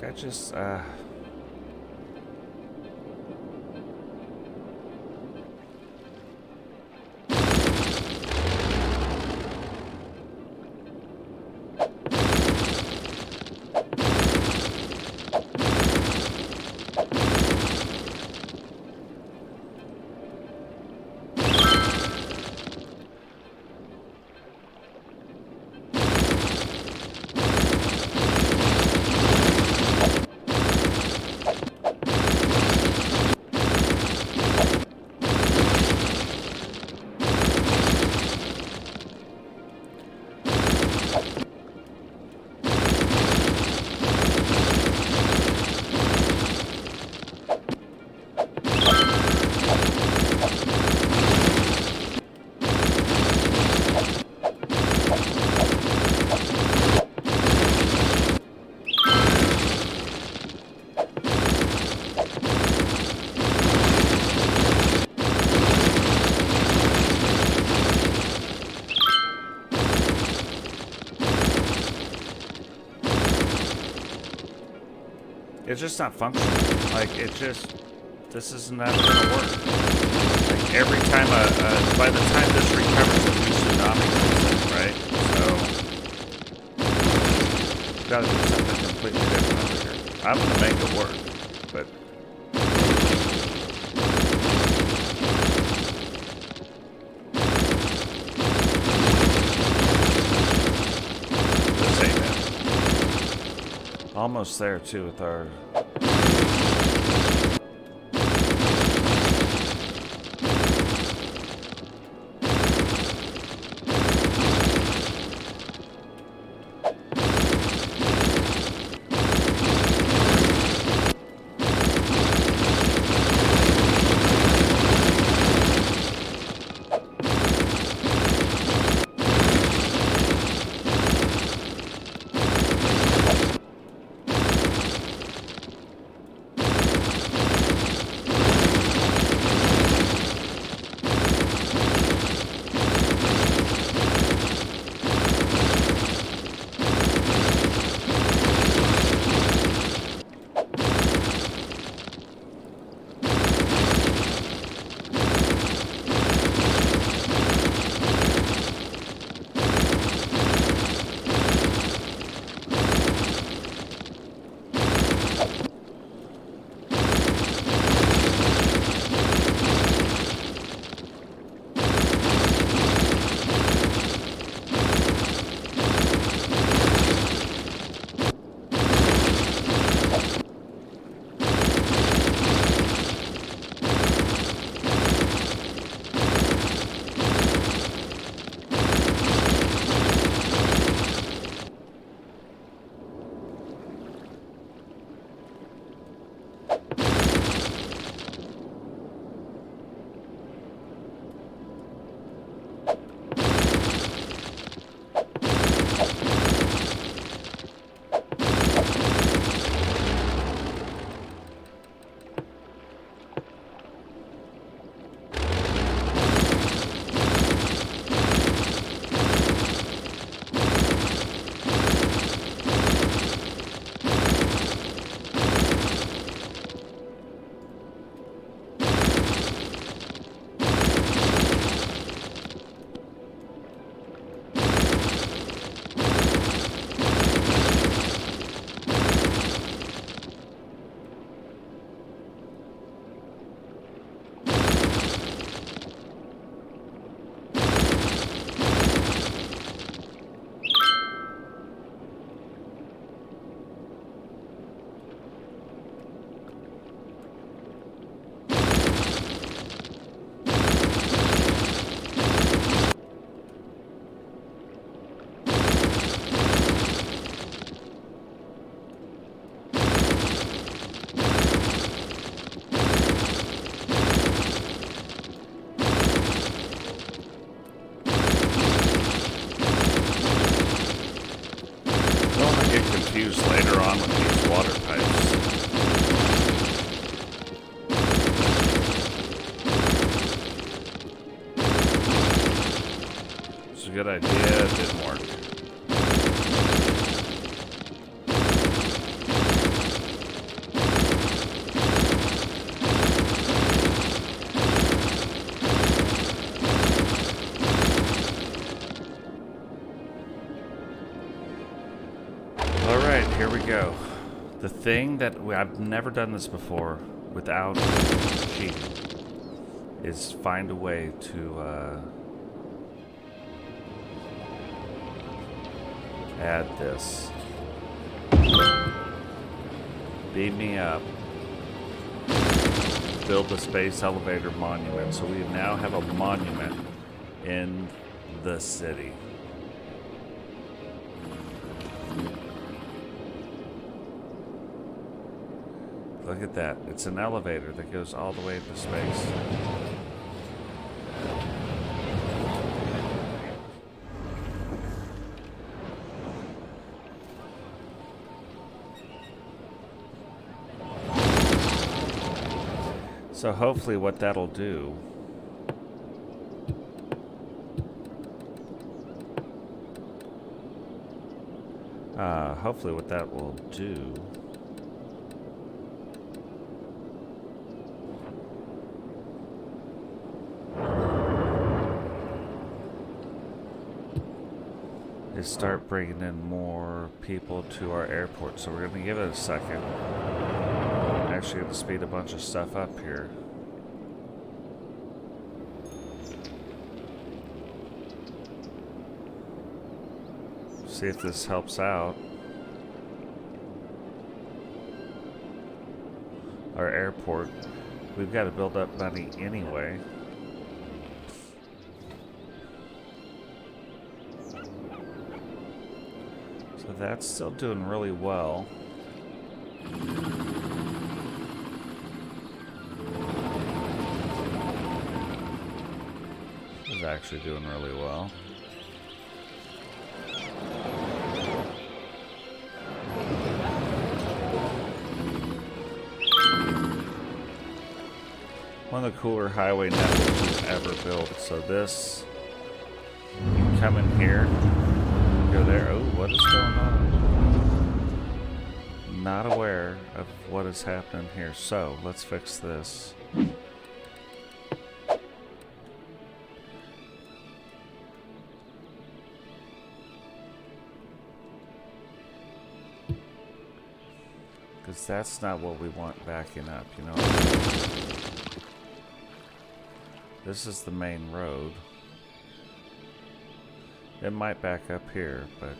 I just, It's just not functional. Like, this is never gonna work. Like, every time by the time this recovers, a new tsunami comes in, right? So, we've got to do something completely different over here. I'm gonna make it work, but this ain't it. Almost there too with our. Confused later on with these water pipes. It's a good idea, it didn't work. Here we go. The thing that I've never done this before without cheating is find a way to add this. Beam me up. Build the space elevator monument. So we now have a monument in the city. Look at that. It's an elevator that goes all the way into space. So hopefully what that'll do hopefully what that will do is start bringing in more people to our airport. So we're going to give it a second. I'm actually going to speed a bunch of stuff up here. See if this helps out. Our airport. We've got to build up money anyway. So that's still doing really well. This is actually doing really well. One of the cooler highway networks we've ever built. So this, you can come in here, go there. Oh, what is going on? Not aware of what is happening here. So let's fix this. Because that's not what we want backing up, you know. This is the main road. It might back up here, but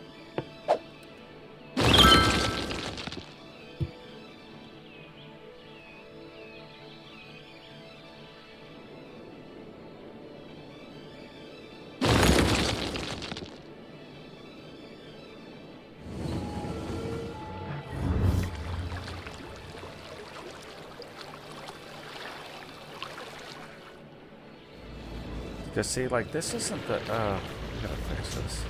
because see, like, this isn't the, I gotta fix this.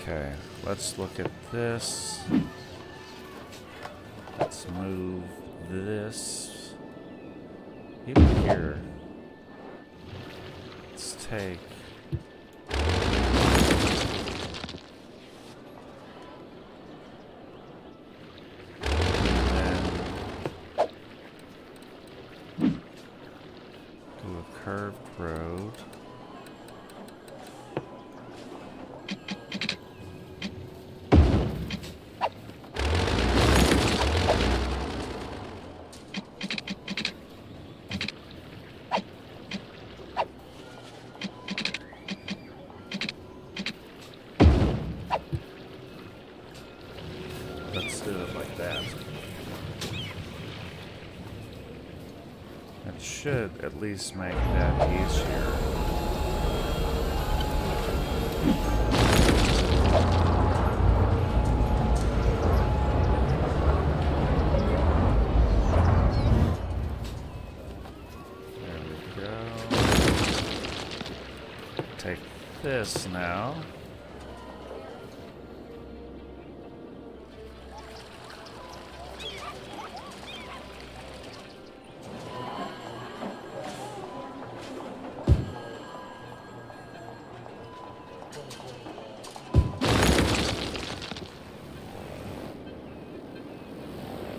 Okay, let's look at this. Let's move this. Even here. Let's take. And then do a curved road. Let's do it like that. It should at least make that easier. There we go. Take this now.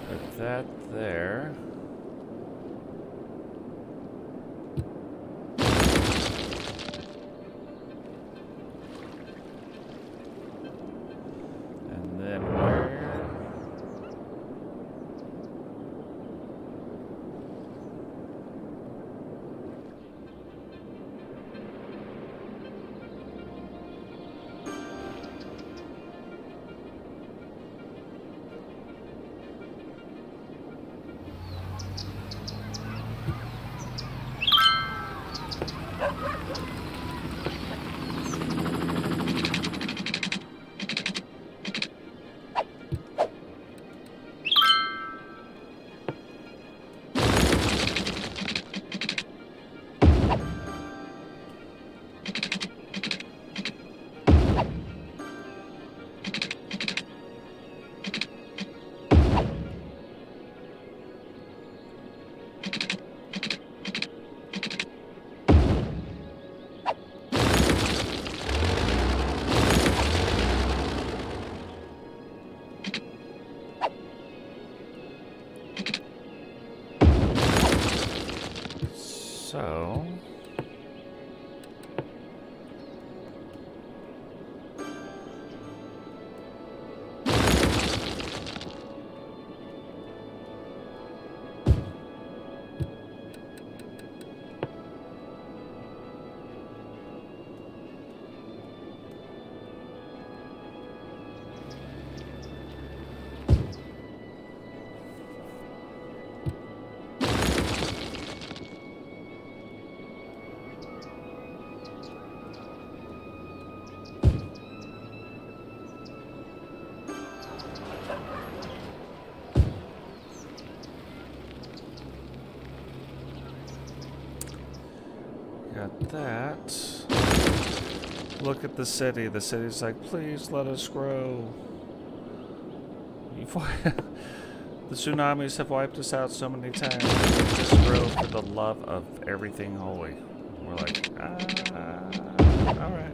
Put that there. And then where? So... Got that. Look at the city. The city's like, please let us grow. The tsunamis have wiped us out so many times. We just grow for the love of everything holy. We're like, alright.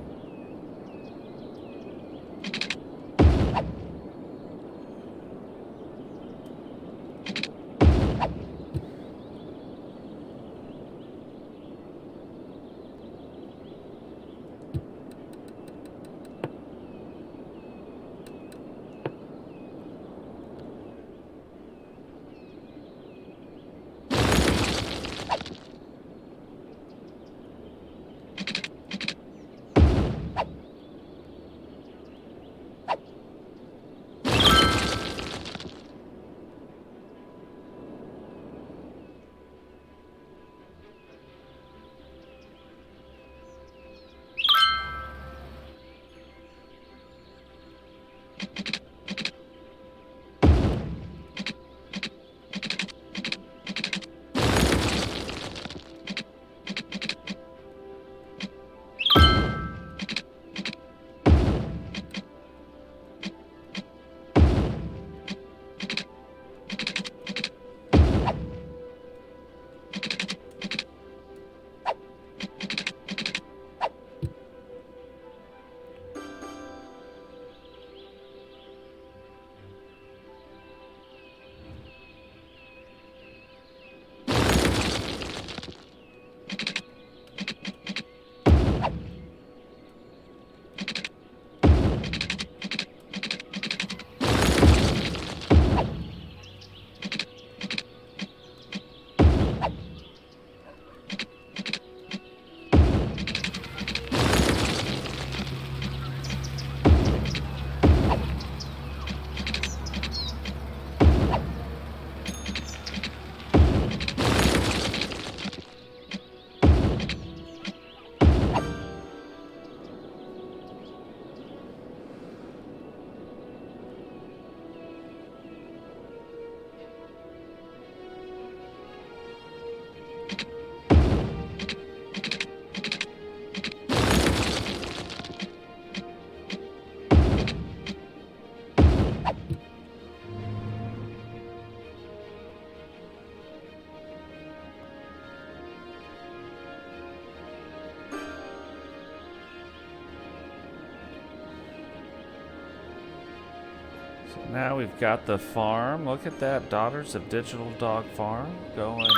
Now we've got the farm. Look at that. Daughters of Digital Dog Farm going...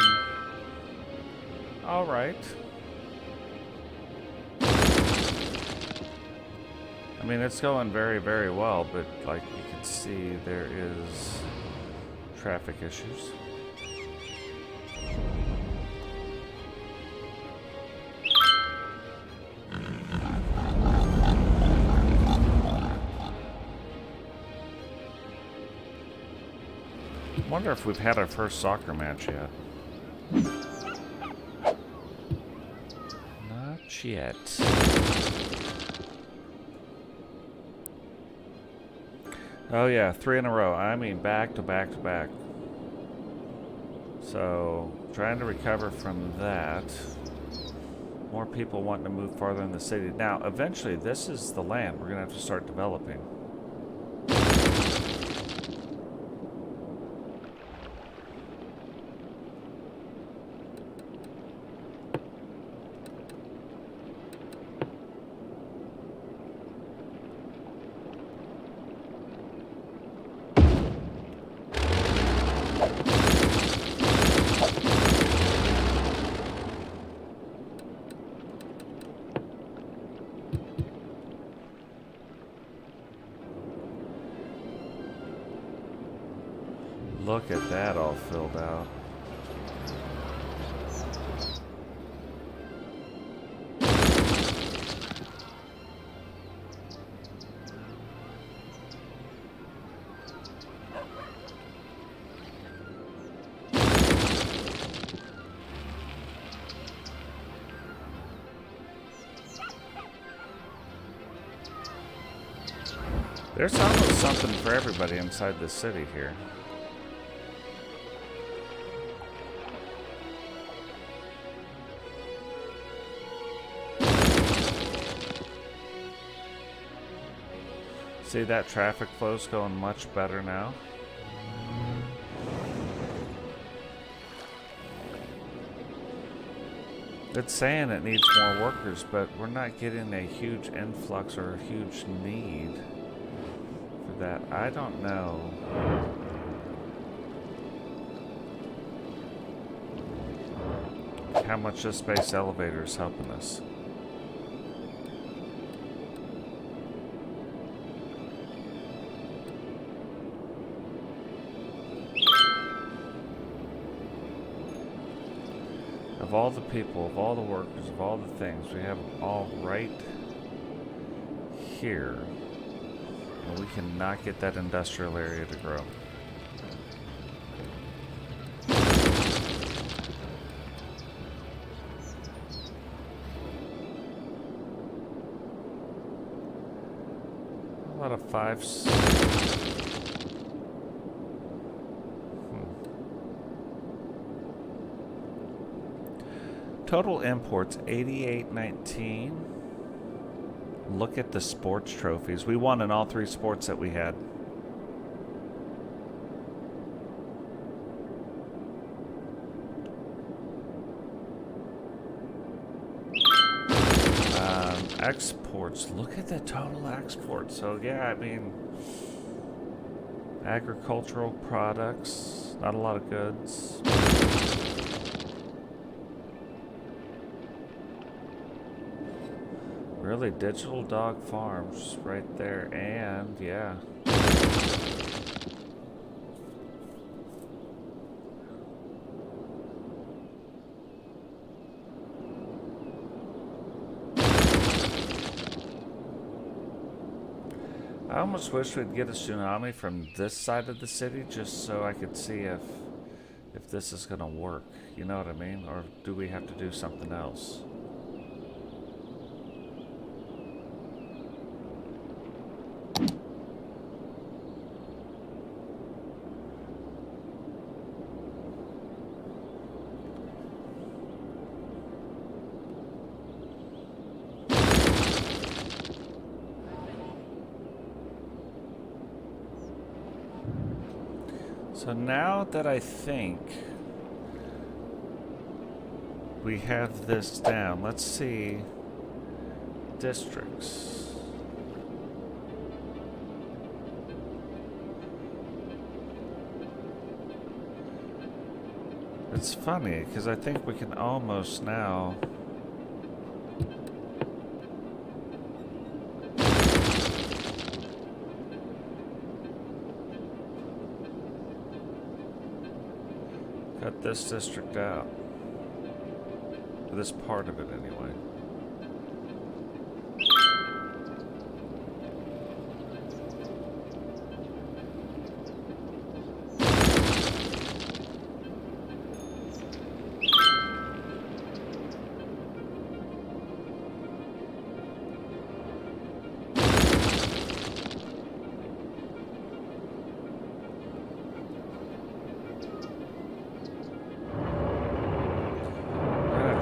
Alright. I mean, it's going very, very well, but like you can see, there is traffic issues. I wonder if we've had our first soccer match yet. Not yet. Oh yeah, 3 in a row. I mean back to back to back. So, trying to recover from that. More people wanting to move farther in the city. Now, eventually, this is the land we're going to have to start developing. Look at that all filled out. There's almost something for everybody inside the city here. See, that traffic flow's going much better now. It's saying it needs more workers, but we're not getting a huge influx or a huge need for that. I don't know. How much this space elevator is helping us. Of all the people, of all the workers, of all the things, we have them all right here. And we cannot get that industrial area to grow. A lot of fives. Total imports 8819. Look at the sports trophies. We won in all 3 sports that we had. Exports. Look at the total exports. So yeah, I mean, agricultural products, not a lot of goods. Really, digital dog farms right there, and yeah. I almost wish we'd get a tsunami from this side of the city just so I could see if this is gonna work. You know what I mean? Or do we have to do something else? So now that I think we have this down, let's see districts. It's funny because I think we can almost now cut this district out. This part of it, anyway.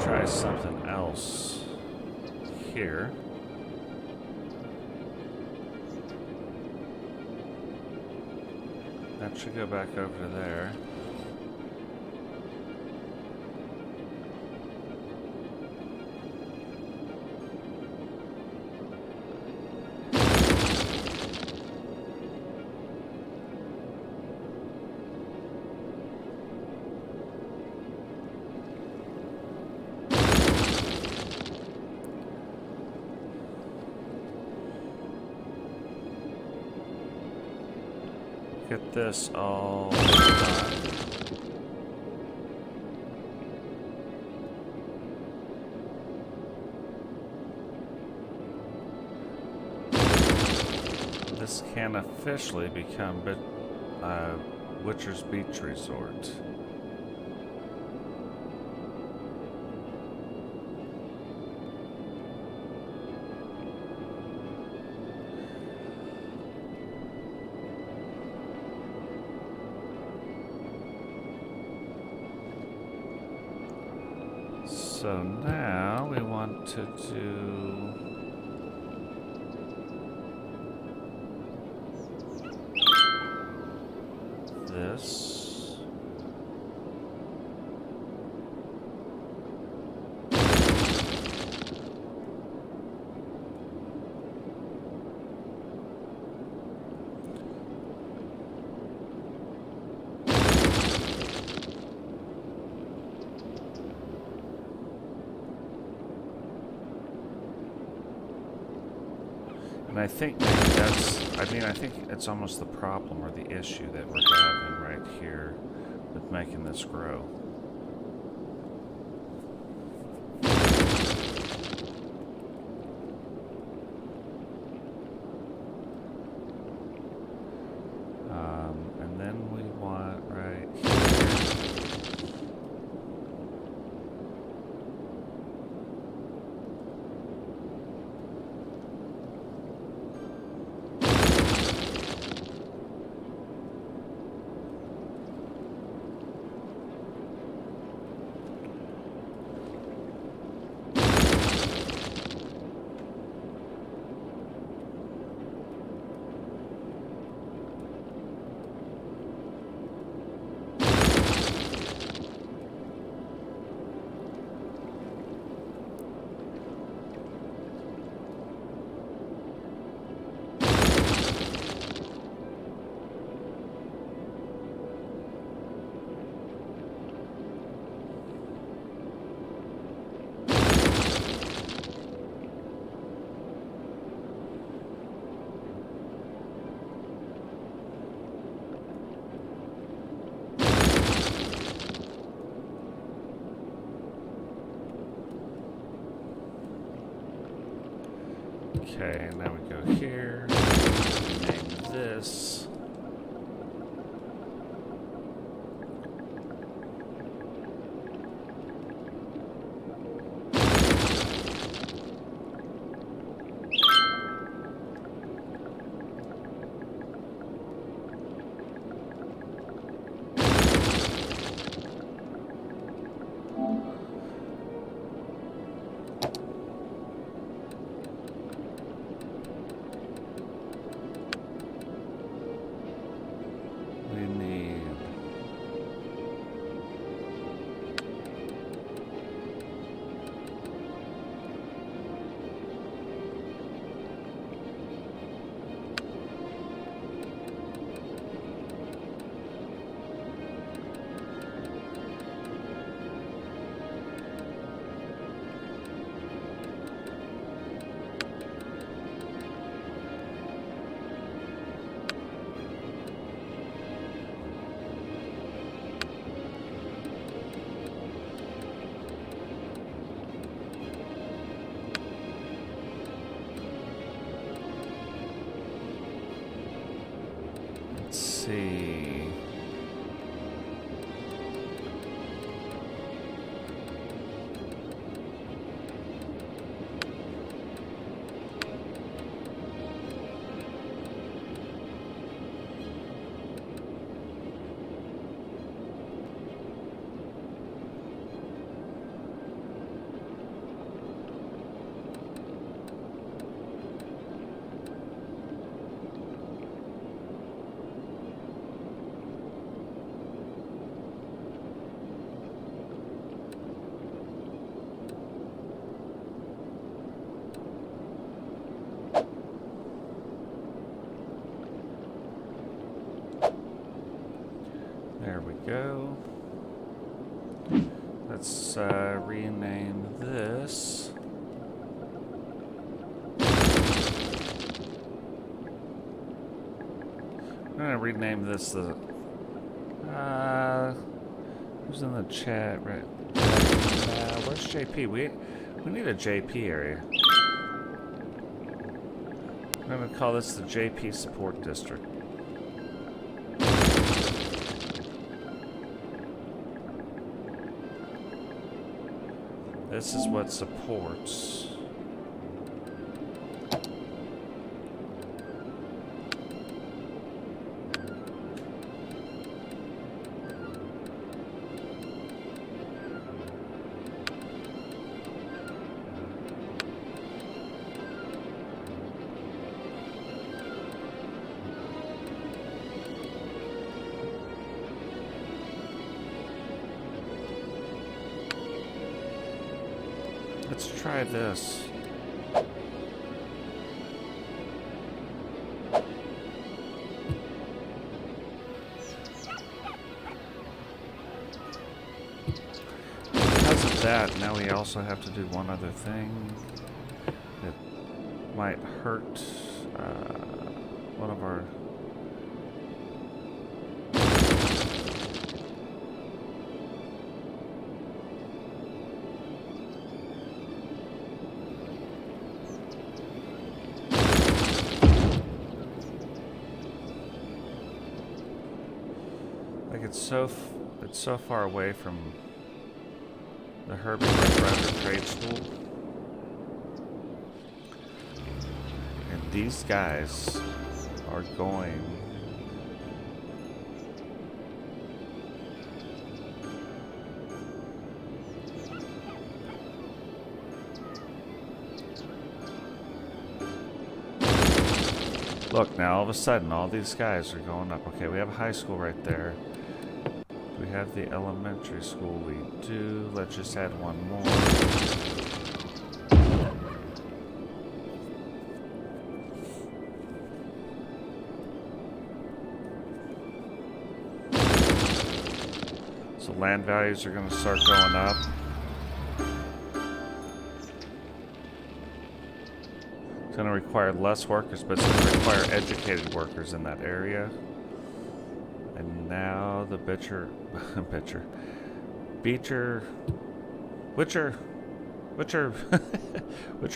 Try something else here. That should go back over to there. Get this all done. This can officially become Witcher's Beach Resort. So now we want to do this. And I think maybe that's, I mean, I think it's almost the problem or the issue that we're having right here with making this grow. And then we want right here. Okay, now we go here, name this. See. There we go. Let's rename this. gonna rename this the. Who's in the chat? Right. Where's JP? We need a JP area. I'm gonna call this the JP Support District. This is what supports. Let's try this. Because of that, now we also have to do one other thing that might hurt one of our. It's so far away from the Herbie Rider Trade School. And these guys are going look now, all of a sudden all these guys are going up. Okay, we have a high school right there. We have the elementary school. We do. Let's just add one more. So land values are going to start going up. It's going to require less workers, but it's going to require educated workers in that area. And now the Witcher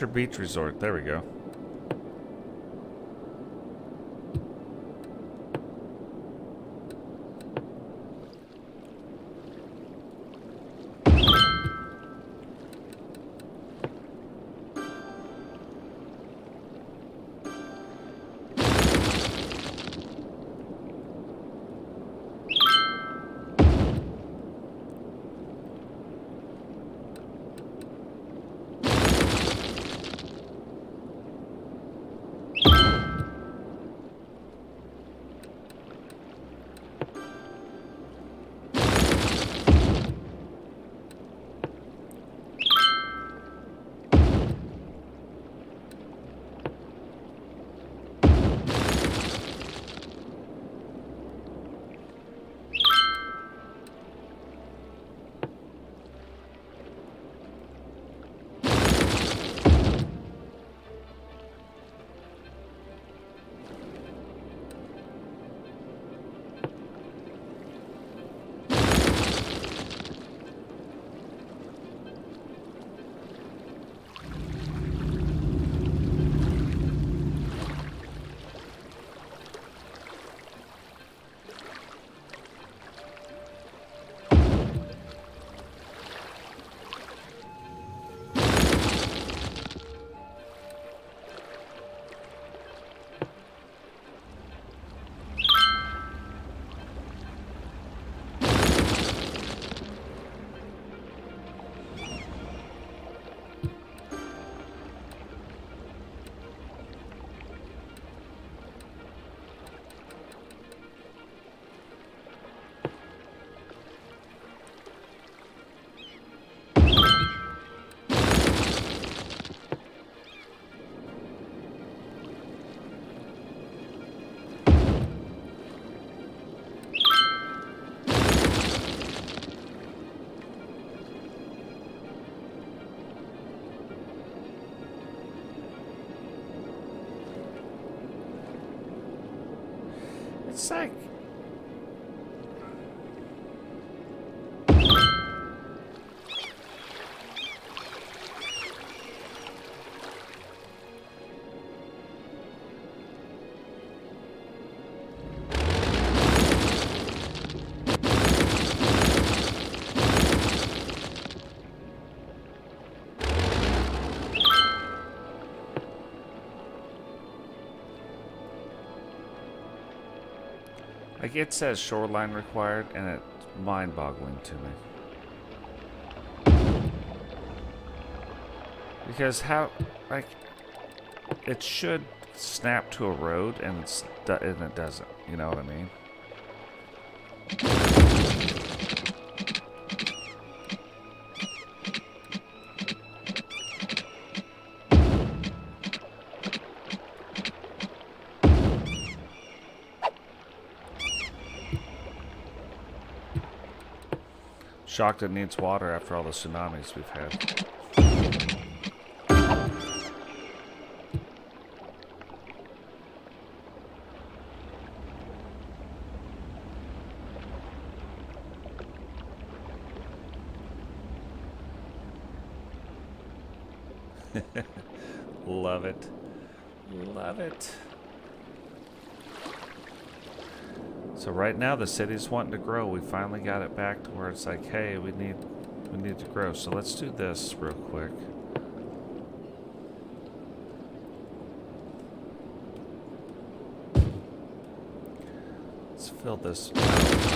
Beach Resort. There we go. Psych. Like, it says shoreline required, and it's mind-boggling to me. Because how, like, it should snap to a road, and it doesn't. You know what I mean? Shocked it needs water after all the tsunamis we've had. Love it. Love it. So right now the city's wanting to grow. We finally got it back to where it's like, hey, we need to grow. So let's do this real quick. Let's fill this out.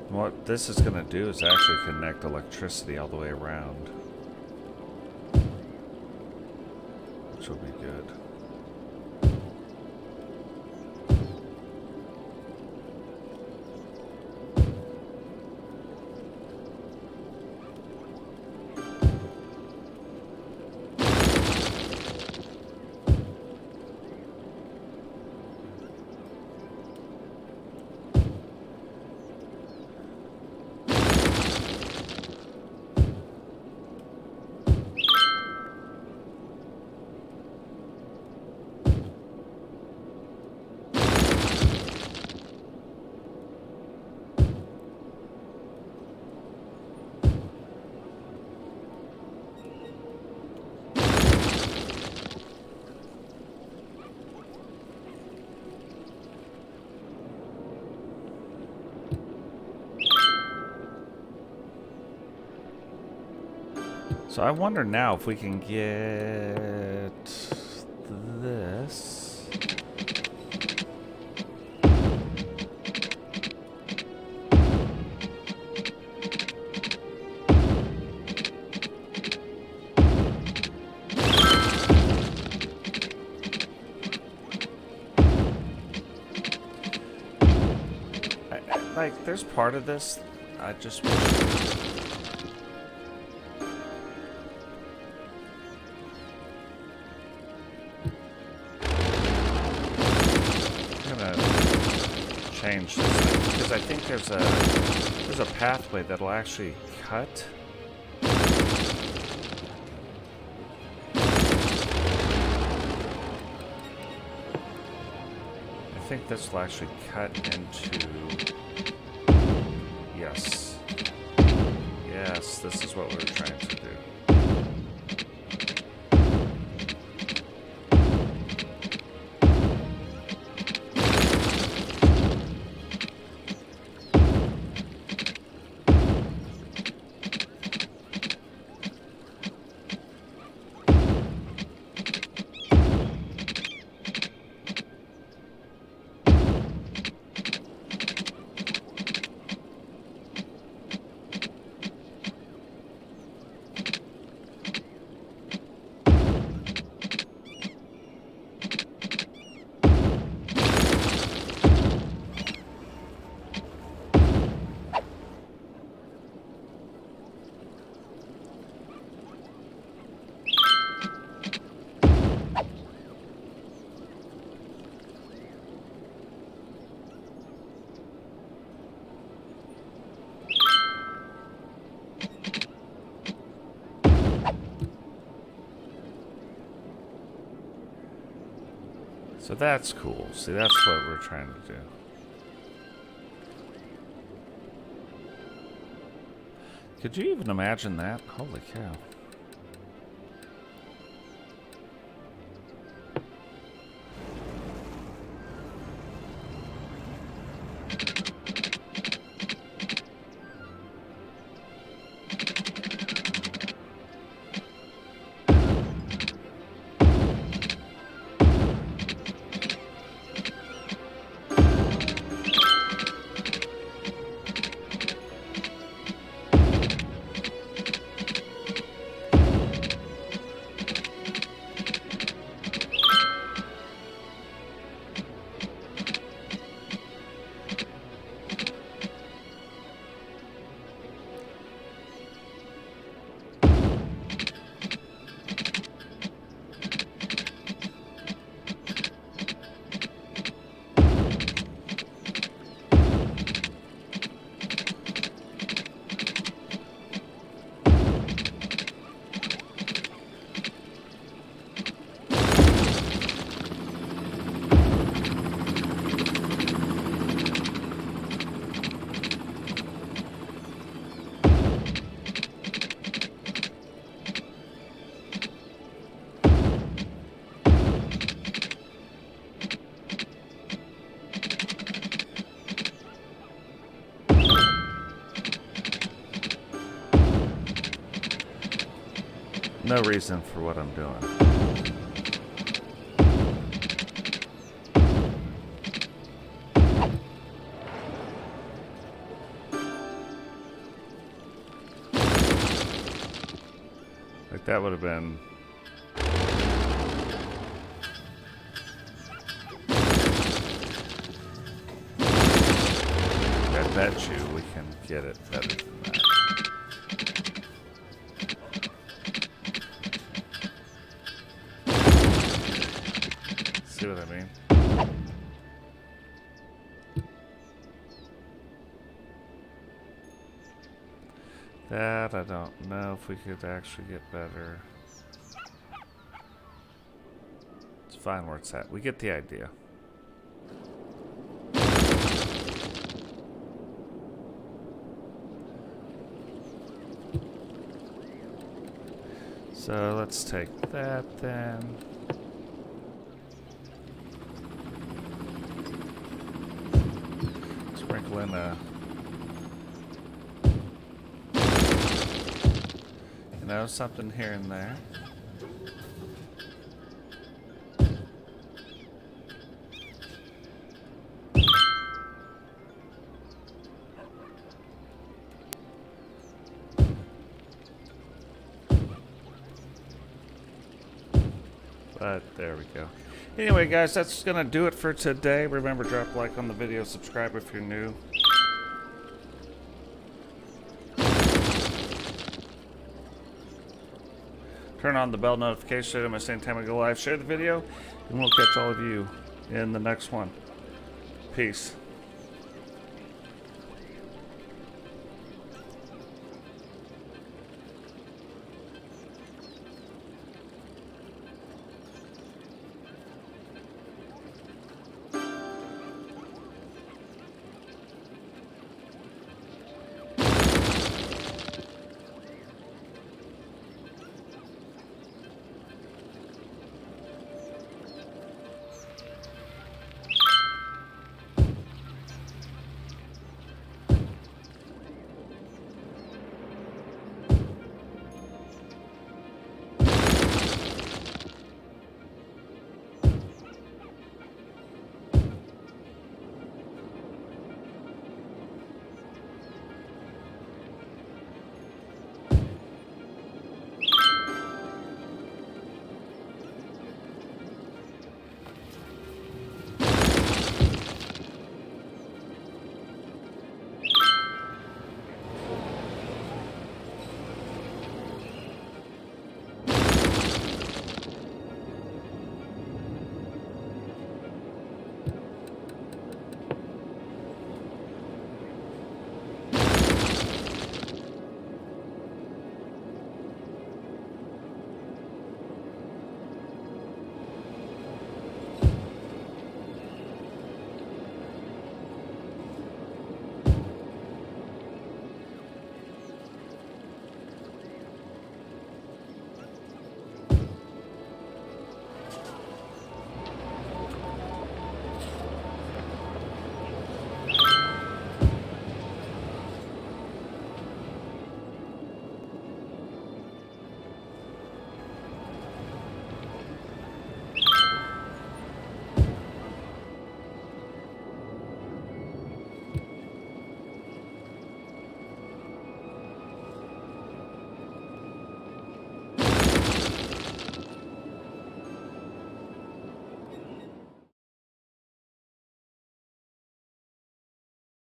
What this is going to do is actually connect electricity all the way around, which will be good. So I wonder now if we can get this. Like, there's part of this I just wish. Change this because I think there's a pathway that'll actually cut. I think this will actually cut into. Yes. Yes, this is what we were trying to do. So that's cool. See, that's what we're trying to do. Could you even imagine that? Holy cow. No reason for what I'm doing. Like that would have been... I bet you we can get it better than that. See what I mean? That I don't know if we could actually get better. It's fine where it's at. We get the idea. So let's take that then. Sprinkle in a, you know, something here and there. But there we go. Anyway, guys, that's going to do it for today. Remember, drop a like on the video, subscribe if you're new. Turn on the bell notification so you don't miss any time we go live. Share the video, and we'll catch all of you in the next one. Peace.